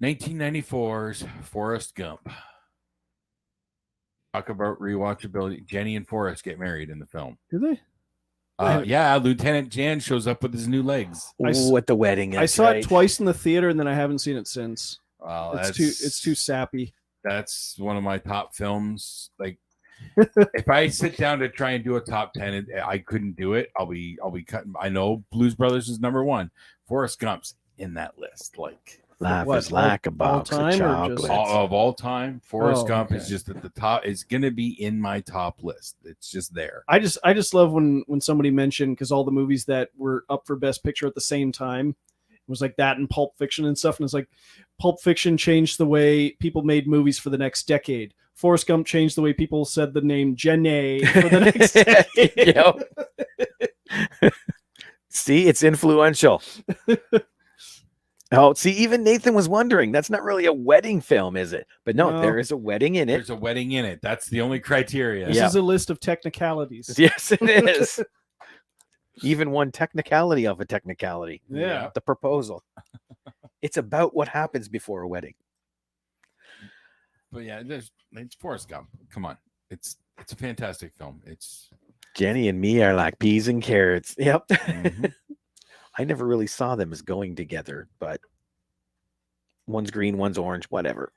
1994's Forrest Gump. Talk about rewatchability. Jenny and Forrest get married in the film. Do they? Yeah, Lieutenant Jan shows up with his new legs. At the wedding. I saw it twice in the theater, and then I haven't seen it since. Well, it's too sappy. That's one of my top films. Like, if I sit down to try and do a top 10, I couldn't do it. I'll be cutting. I know Blues Brothers is number 1. Forrest Gump's in that list. Like, life is like a box of chocolates. Of all time, Forrest Gump is just at the top. It's gonna be in my top list. It's just there. I just love when somebody mentioned, because all the movies that were up for Best Picture at the same time, it was like that and Pulp Fiction and stuff. And it's like Pulp Fiction changed the way people made movies for the next decade. Forrest Gump changed the way people said the name Jenny for the next decade. See, it's influential. Oh, see, even Nathan was wondering. That's not really a wedding film, is it? But no, there is a wedding in it. There's a wedding in it. That's the only criteria. This is a list of technicalities. Yes, it is. Even one technicality of a technicality. Yeah. The proposal. It's about what happens before a wedding. But yeah, it's Forrest Gump. Come on. It's a fantastic film. It's Jenny and me are like peas and carrots. Yep. Mm-hmm. I never really saw them as going together, but one's green, one's orange, whatever.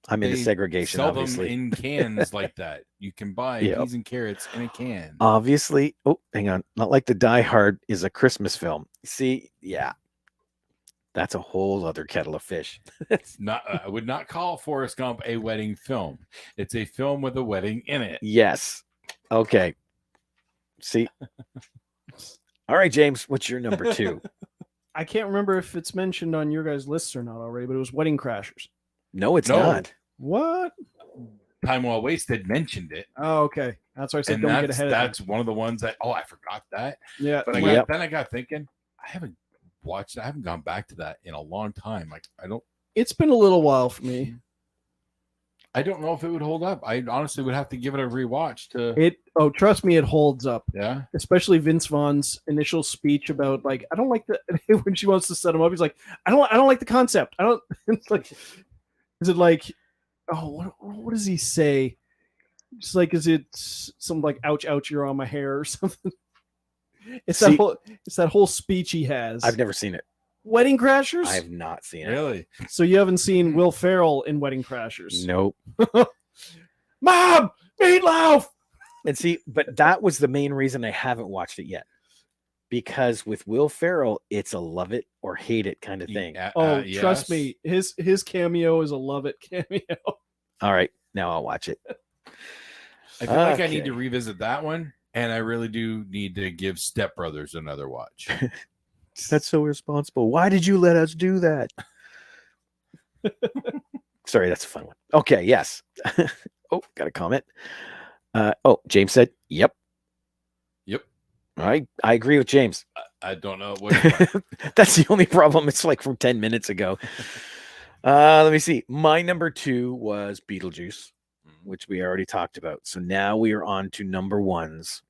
I'm into segregation, sell obviously. them in cans like that. You can buy peas and carrots in a can. Obviously. Oh, hang on. Not like the Die Hard is a Christmas film. See, yeah. That's a whole other kettle of fish. Not, I would not call Forrest Gump a wedding film. It's a film with a wedding in it. Yes. Okay. See. All right, James, what's your number 2? I can't remember if it's mentioned on your guys' lists or not already, but it was Wedding Crashers. No, it's not. What? Time Well Wasted mentioned it. Oh, okay. That's why I said And don't get ahead of it. that's one of the ones that, I forgot that. Yeah. But then I got thinking, I haven't gone back to that in a long time. Like, It's been a little while for me. I don't know if it would hold up. I honestly would have to give it a rewatch to trust me, it holds up. Yeah. Especially Vince Vaughn's initial speech about, like, I don't like when she wants to set him up, he's like, I don't like the concept. I don't it's like, is it like, what does he say? Just like, is it something like, ouch, ouch, you're on my hair or something? It's that whole speech he has. I've never seen it. Wedding Crashers? I have not seen it. Really? So you haven't seen Will Ferrell in Wedding Crashers? Nope. Mom, meatloaf! And see, but that was the main reason I haven't watched it yet. Because with Will Ferrell, it's a love it or hate it kind of thing. Yes. Trust me, his cameo is a love it cameo. All right, now I'll watch it. I feel like I need to revisit that one, and I really do need to give Step Brothers another watch. That's so irresponsible. Why did you let us do that? Sorry, that's a fun one. Okay, yes. Oh, got a comment. James said, yep. Yep. All right, I agree with James. I don't know what. That's the only problem. It's like from 10 minutes ago. Let me see. My number 2 was Beetlejuice, which we already talked about. So now we are on to number 1s.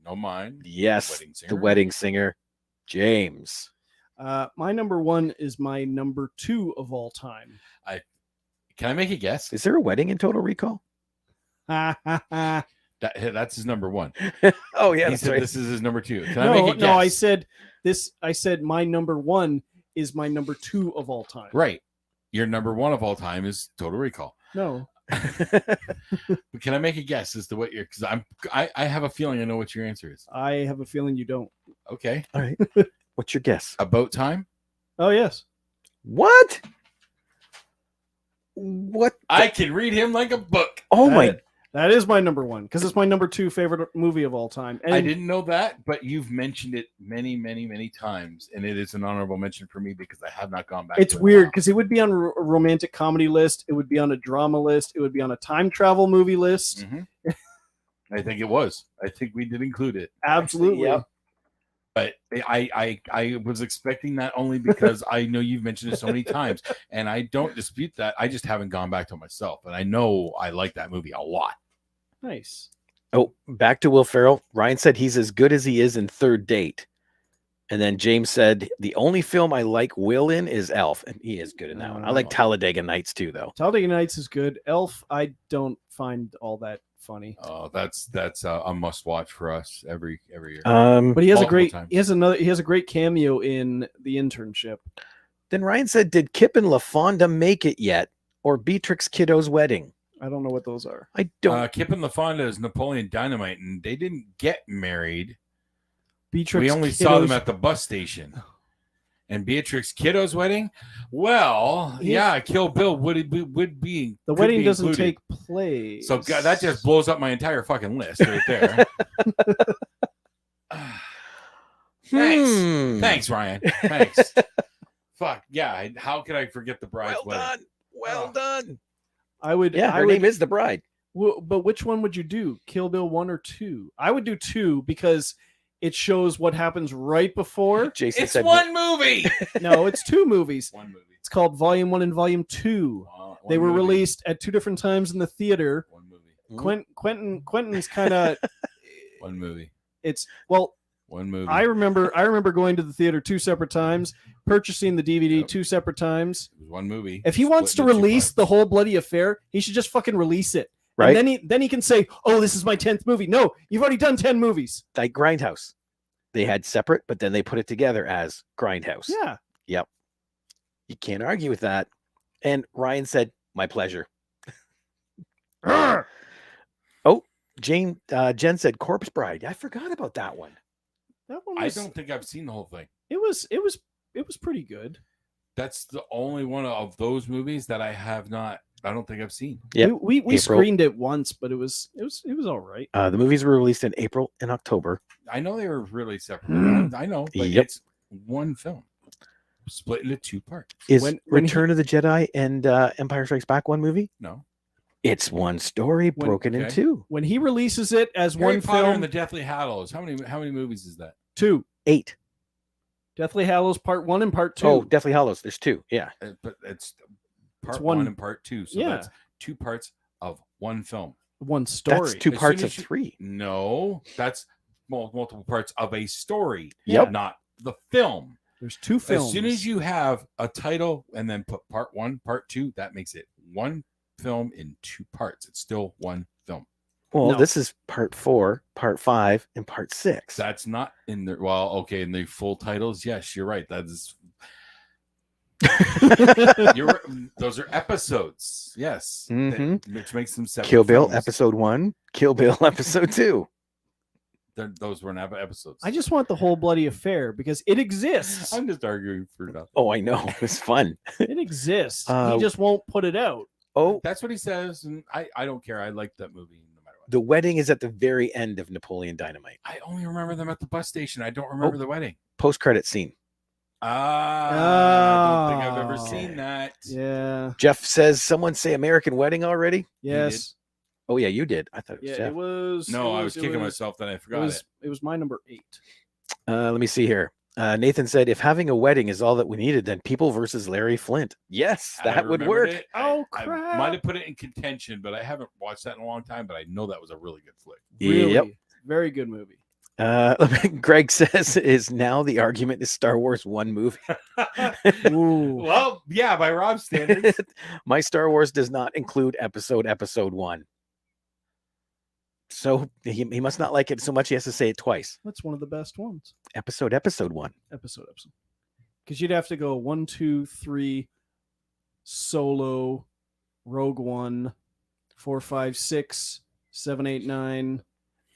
No mind. Yes, The Wedding Singer. James. My number 1 is my number 2 of all time. Can I make a guess? Is there a wedding in Total Recall? That's his number 1. Oh yeah, he said right. This is his number 2. Can I make a guess? No, I said this. I said my number 1 is my number 2 of all time. Right. Your number 1 of all time is Total Recall. No. But can I make a guess as to what your? Because I have a feeling I know what your answer is. I have a feeling you don't. Okay. All right. What's your guess? About Time. Oh yes. What? I can read him like a book. Oh my! That is my number 1 because it's my number 2 favorite movie of all time. And I didn't know that, but you've mentioned it many, many, many times, and it is an honorable mention for me because I have not gone back. It's weird because it would be on a romantic comedy list, it would be on a drama list, it would be on a time travel movie list. Mm-hmm. I think it was. I think we did include it. Absolutely. Yep. But I was expecting that only because I know you've mentioned it so many times, and I don't dispute that. I just haven't gone back to it myself, and I know I like that movie a lot. Nice. Oh, back to Will Ferrell. Ryan said he's as good as he is in Third Date. And then James said the only film I like Will in is Elf, and he is good in that one. I like Talladega Nights too, though. Talladega Nights is good. Elf, I don't find all that funny. Oh, that's a must watch for us every year. But he has Multiple he has a great cameo in The Internship. Then Ryan said, did Kip and LaFonda make it yet, or Beatrix Kiddo's wedding? I don't know what those are. I don't. Kip and LaFonda is Napoleon Dynamite, and they didn't get married. Beatrix We only saw them at the bus station. And Beatrix Kiddo's wedding? Well, yeah, Kill Bill would be the wedding doesn't included. take place. So God, that just blows up my entire fucking list right there. Thanks, Ryan. Thanks. Fuck yeah! How could I forget the bride's wedding? Well done. I would. Yeah, her name is the bride. But which one would you do? Kill Bill 1 or 2? I would do 2 because it shows what happens right before. Jason it's said one movie. No, it's 2 movies. One movie. It's called Volume 1 and Volume 2. They were released at 2 different times in the theater. One movie. Quentin's kind of one movie. It's one movie. I remember going to the theater 2 separate times, purchasing the DVD Yep. 2 separate times. It was one movie. If he wants to release the whole bloody affair, he should just fucking release it. Right. And then he can say, "Oh, this is my 10th movie." No, you've already done 10 movies. Like Grindhouse. They had separate, but then they put it together as Grindhouse. Yeah. Yep. You can't argue with that. And Ryan said, my pleasure. Oh, Jen said Corpse Bride. I forgot about that one. That one I was, don't think I've seen the whole thing. It was pretty good. That's the only one of those movies that I have not. I don't think I've seen. Yeah, we screened it once, but it was all right. The movies were released in April and October. I know they were really separate. I know, but Yep. it's one film split into 2 parts. Is When Return of the Jedi and Empire Strikes Back one movie? No, It's one story broken in okay. 2. When he releases it as Harry one Potter film, and the Deathly Hallows. How many movies is that? 2. 8. Deathly Hallows Part 1 and Part 2. Oh, Deathly Hallows. There's 2. Yeah. But it's part one- 1 and part 2. So yeah. that's 2 parts of one film. One story. That's 2 As parts soon of as you- 3. No, that's multiple parts of a story. Yep. Not the film. There's 2 films. As soon as you have a title and then put part 1, part 2, that makes it one film in 2 parts. It's still one film. Well, No. this is part 4, part 5, and part 6. That's not in the okay, in the full titles. Yes, you're right. That is those are episodes. Yes. Mhm. Which makes them 7 Kill Bill films. episode 1, Kill Bill episode 2. Those were never episodes. I just want the whole bloody affair because it exists. I'm just arguing for nothing. Oh, I know. It's fun. It exists. Uh, He just won't put it out. Oh, That's what he says, and I don't care. I like that movie no matter what. the wedding is at the very end of Napoleon Dynamite. I only remember them at the bus station. I don't remember Oh. the wedding. Post-credit scene. I don't think I've ever Oh. seen that. Yeah. Jeff says, someone say American Wedding already? Yes. Oh, yeah, you did. I thought it was Yeah. Jeff. It was. No, it I was kicking myself, then I forgot it. It was my number 8. Let me see here. Nathan said, if having a wedding is all that we needed, then People versus Larry Flint. Yes, I that would remembered work. it. Oh, I crap. might have put it in contention, but I haven't watched that in a long time. But I know that was a really good flick. Really, Yep. very good movie. Greg says, is now the argument is Star Wars 1 movie? Ooh. Well, yeah, by Rob's standards. My Star Wars does not include episode 1. So he must not like it so much he has to say it twice. That's one of the best ones. Episode 1. Episode. Because you'd have to go 1, 2, 3, Solo, Rogue One, 4, 5, 6, 7, 8, 9.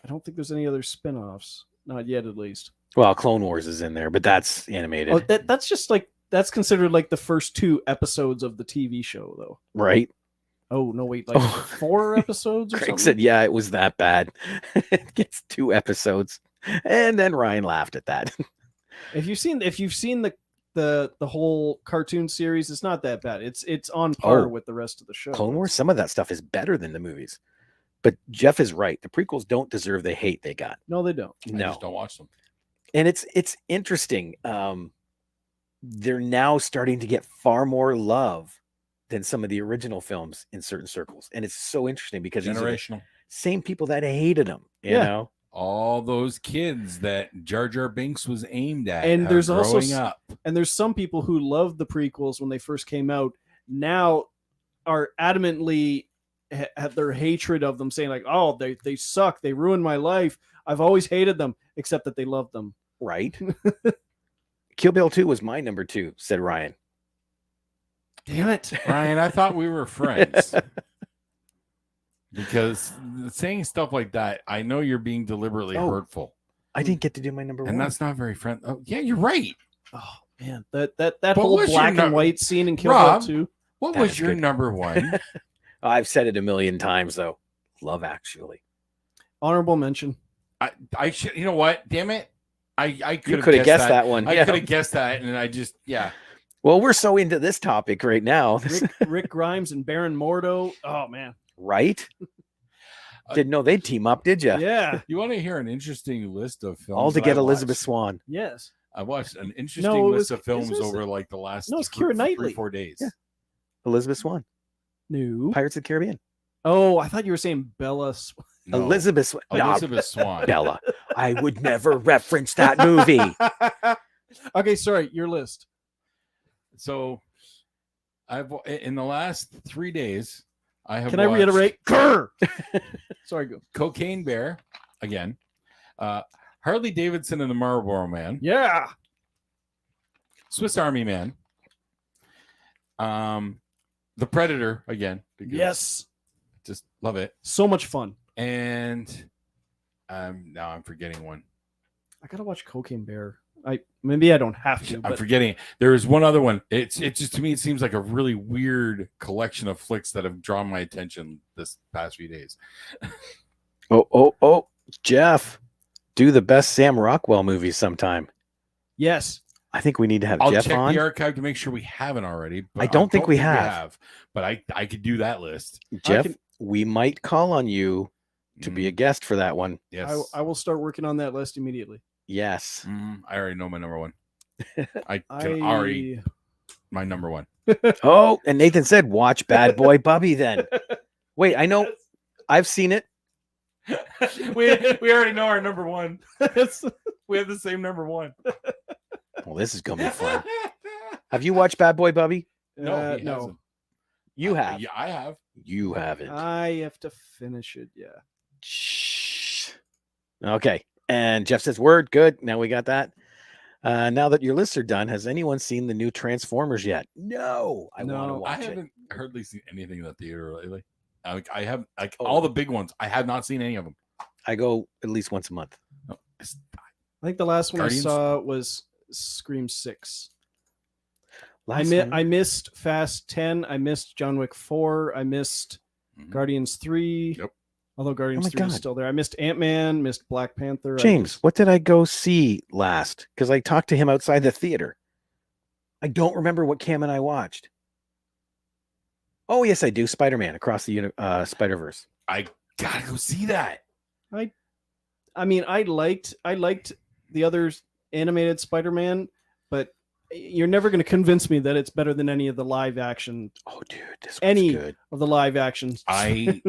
I don't think there's any other spin-offs. Not yet, at least. Well, Clone Wars is in there, but that's animated. Oh, that's just like that's considered like the first 2 episodes of the TV show, though. Right? Oh no, wait, like Oh. 4 episodes or Craig something. said, yeah, it was that bad. It gets 2 episodes. And then Ryan laughed at that. If you've seen the whole cartoon series, it's not that bad. It's on par Oh. with the rest of the show. Clone Wars, some of that stuff is better than the movies. But Jeff is right. The prequels don't deserve the hate they got. No, they don't. I No. just don't watch them. And it's interesting. They're now starting to get far more love than some of the original films in certain circles. And it's so interesting because these are the- Generational. same people that hated him. You Yeah. know, All those kids that Jar Jar Binks was aimed at, And there's growing also up. And there's some people who loved the prequels when they first came out, now are adamantly have their hatred of them, saying like, oh, they suck, they ruined my life, I've always hated them, except that they loved them. right? Kill Bill 2 was my number 2, said Ryan. Damn it. Ryan, I thought we were friends. Because saying stuff like that, I know you're being deliberately hurtful. I didn't get to do my number 1. And that's not very friend. Oh, yeah, you're right. Oh man, that whole what's your black and number- white scene in Kill Rob, Bill 2. What That's was your good. number 1? I've said it a million times though. Love Actually. Honorable mention. I should. You know what? Damn it! I You could could have guessed that one. I Yeah. could have guessed that, and I just Well, we're so into this topic right now. Rick Grimes and Baron Mordo. Oh man. Right? Didn't know they'd team up, did you? Yeah. You want to hear an interesting list of films? All to that get I Elizabeth watched? Swan. Yes. I watched an interesting No, it list was- of films is this- over like the last No, it's Keira Knightley. 3-4 days. Yeah. Elizabeth Swan. No. Pirates of the Caribbean. Oh, I thought you were saying Bella. No, Elizabeth Swan. No, Elizabeth Swan. Bella. I would never reference that movie. Okay, sorry, your list. So, I've in the last 3 days, I have. Can I watched reiterate? Grr! Sorry, go. Cocaine Bear again, Harley Davidson and the Marlboro Man, Yeah. Swiss Army Man, The Predator again. Because Yes. just love it. So much fun. And now I'm forgetting one. I gotta watch Cocaine Bear. Maybe I don't have to. I'm But forgetting. There is one other one. It's just, to me, it seems like a really weird collection of flicks that have drawn my attention this past few days. Oh, Jeff. Do the best Sam Rockwell movies sometime. yes. I think we need to have I'll Jeff check on. the archive to make sure we haven't already. But I don't think we have. But I could do that list. Jeff, we might call on you to be a guest for that one. Yes. I will start working on that list immediately. Yes. I already know my number one. I can already my number one. Oh, and Nathan said, watch Bad Boy Bubby then. Wait, I know. I've seen it. we already know our number one. We have the same number one. Well, this is going to be fun. Have you watched Bad Boy Bubby? No, no. You have. Yeah, I have. You haven't. I have to finish it. Yeah. Shh. Okay. And Jeff says, word, good. Now we got that. Now that your lists are done, has anyone seen the new Transformers yet? No. I want to No, watch I it. haven't hardly seen anything in the theater lately. I have all the big ones. I have not seen any of them. I go at least once a month. No, I think the last one Guardians? I saw was Scream 6. Last I missed Fast 10. I missed John Wick 4. I missed Guardians 3. Yep. Although Guardians my 3 is God. still there. I missed Ant-Man, missed Black Panther. James, what did I go see last? Because I talked to him outside the theater. I don't remember what Cam and I watched. Oh, yes, I do. Spider-Man Across the Spider-Verse. I gotta go see that. I mean, I liked the other animated Spider-Man, but you're never going to convince me that it's better than any of the live action Oh, dude, this Any- one's good. of the live actions. I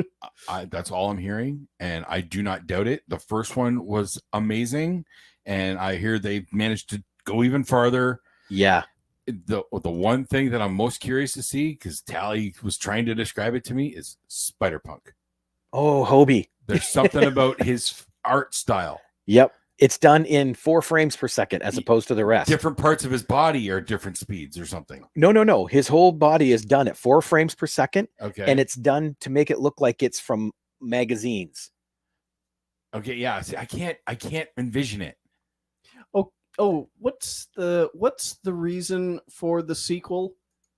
that's all I'm hearing, and I do not doubt it. The first one was amazing, and I hear they managed to go even farther. Yeah. The one thing that I'm most curious to see, because Tally was trying to describe it to me, is Spider-Punk. Oh, Hobie. There's something about his art style. Yep. It's done in 4 frames per second as opposed to the rest. Different parts of his body are different speeds or something. No. His whole body is done at 4 frames per second, Okay. and it's done to make it look like it's from magazines. Okay, yeah. See, I can't envision it. Oh, what's the reason for the sequel?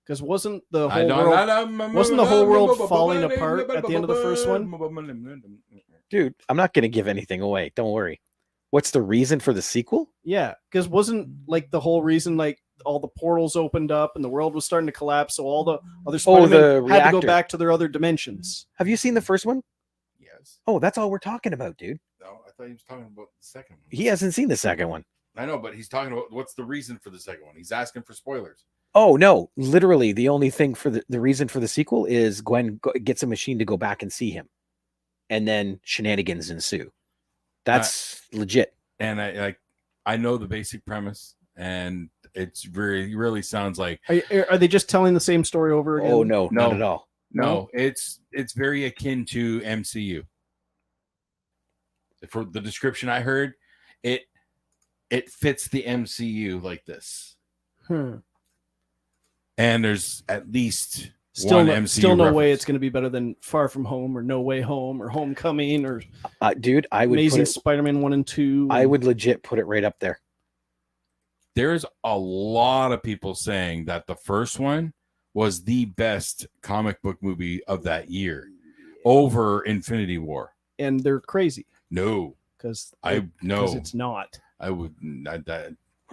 Because wasn't the whole world falling apart at the end of the first one? Dude, I'm not going to give anything away. Don't worry. What's the reason for the sequel? Yeah, because wasn't like the whole reason like all the portals opened up and the world was starting to collapse, so all the other Spider-Men the had to go reactor. back to their other dimensions. Have you seen the first one? Yes. Oh, that's all we're talking about, dude. No, I thought he was talking about the second one. He hasn't seen the second one. I know, but he's talking about what's the reason for the second one. He's asking for spoilers. Oh, no. Literally, the only thing for the reason for the sequel is Gwen gets a machine to go back and see him. and then shenanigans ensue. That's legit. And I know the basic premise, and it's really sounds like. Are they just telling the same story over again? Oh no, not at all. No, it's very akin to MCU. For the description I heard, it fits the MCU like this. And there's at least still one no, MCU still no reference. way it's going to be better than Far From Home or No Way Home or Homecoming or Dude, I would Amazing Spider-Man 1 and 2. I would legit put it right up there. There's a lot of people saying that the first one was the best comic book movie of that year over Infinity War. And they're crazy. No, because it's not. I would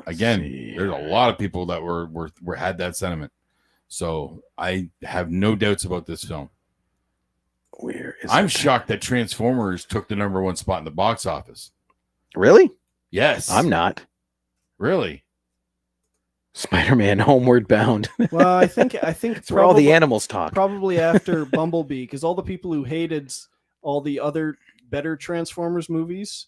again. There's a lot of people that were had that sentiment, so I have no doubts about this film. I'm shocked that Transformers took the #1 spot in the box office. Really? Yes, I'm not. Really. Spider-Man: Homeward Bound. Well, I think it's where all the animals talk. Probably after Bumblebee, because all the people who hated all the other better Transformers movies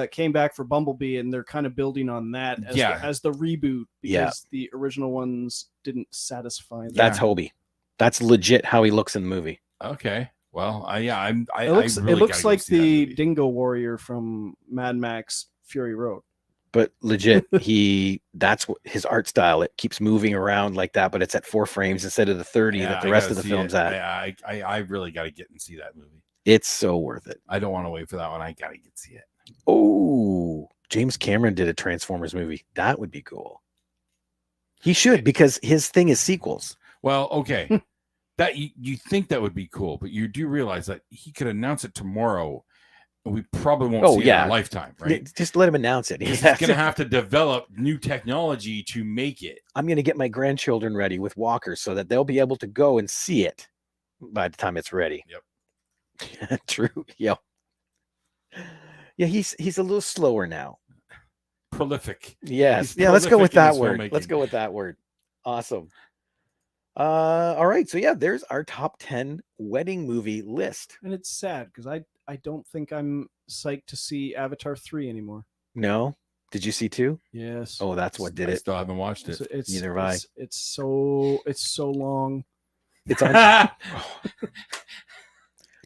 came back for Bumblebee, and they're kind of building on that as the reboot, because the original ones didn't satisfy them. That's Hobie. That's legit how he looks in the movie. Okay. Well, it looks like the Dingo Warrior from Mad Max Fury Road. But legit, that's what his art style. It keeps moving around like that, but it's at 4 frames instead of the 30 that the rest of the film's at. I really got to get and see that movie. It's so worth it. I don't want to wait for that one. I got to get to see it. Oh, James Cameron did a Transformers movie. That would be cool. He should, because his thing is sequels. Well, okay. That you think that would be cool, but you do realize that he could announce it tomorrow. We probably won't see it in a lifetime, right? Just let him announce it. He's going to have to develop new technology to make it. I'm going to get my grandchildren ready with walkers so that they'll be able to go and see it by the time it's ready. Yep. True. Yep. Yeah, he's a little slower now. Prolific. Yes. Yeah, let's go with that word. Let's go with that word. Awesome. All right. So yeah, there's our top 10 wedding movie list. And it's sad because I don't think I'm psyched to see Avatar 3 anymore. No? Did you see 2? Yes. Oh, that's what did it. I still haven't watched it. Neither have I. It's so long. It's on.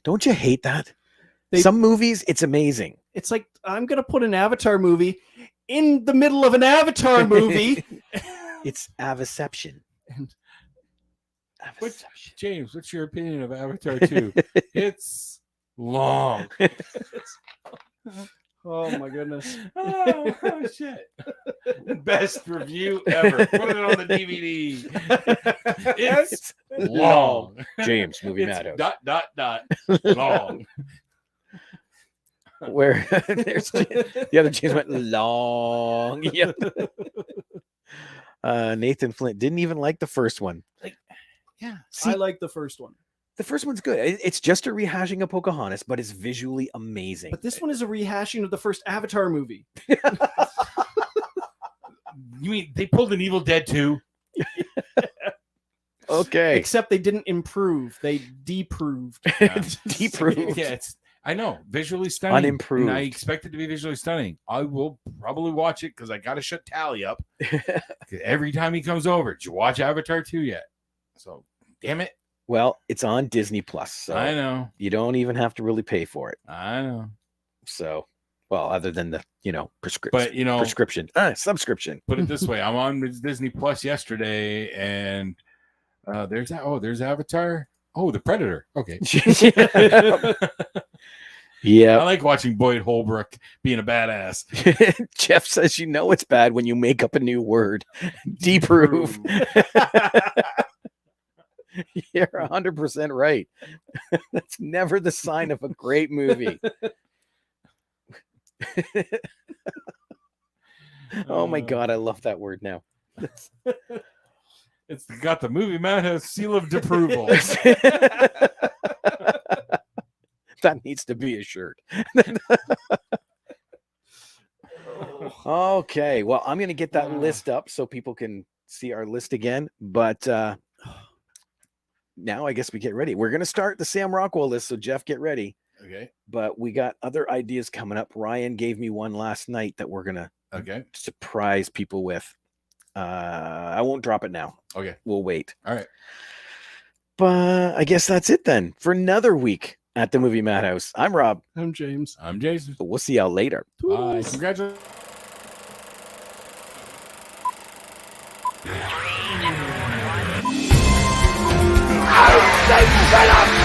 Don't you hate that? Some movies, it's amazing. It's like, I'm going to put an Avatar movie in the middle of an Avatar movie. It's Avaception. James, what's your opinion of Avatar 2? It's long. Oh my goodness. Oh shit. Best review ever. Put it on the DVD. It's long. James, Movie Madhouse. ... long. Where there's the other James went long. Yeah. Nathan Flint didn't even like the first one. Yeah. I like the first one. The first one's good. It's just a rehashing of Pocahontas, but it's visually amazing. But this one is a rehashing of the first Avatar movie. You mean they pulled an Evil Dead 2? Okay. Except they didn't improve. They deproved. Deproved. Yeah, I know. Visually stunning. Unimproved. And I expect it to be visually stunning. I will probably watch it because I got to shut Tally up. Every time he comes over, did you watch Avatar 2 yet? So, damn it. Well, it's on Disney Plus. So I know. You don't even have to really pay for it. I know. So, well, other than the, prescription. But, prescription. Subscription. Put it this way. I'm on Disney Plus yesterday, and there's Avatar. Oh, the Predator. Okay. Yeah. I like watching Boyd Holbrook being a badass. Jeff says, it's bad when you make up a new word. Deprove. You're 100% right. That's never the sign of a great movie. Oh my God, I love that word now. It's got the Movie Madhouse seal of approval. That needs to be a shirt. Okay, well, I'm going to get that list up so people can see our list again. But now I guess we get ready. We're going to start the Sam Rockwell list. So Jeff, get ready. Okay. But we got other ideas coming up. Ryan gave me one last night that we're gonna surprise people with. I won't drop it now. Okay. We'll wait. All right. But I guess that's it then for another week at the Movie Madhouse. I'm Rob. I'm James. I'm Jason. We'll see y'all later. Bye. Congratulations. Out,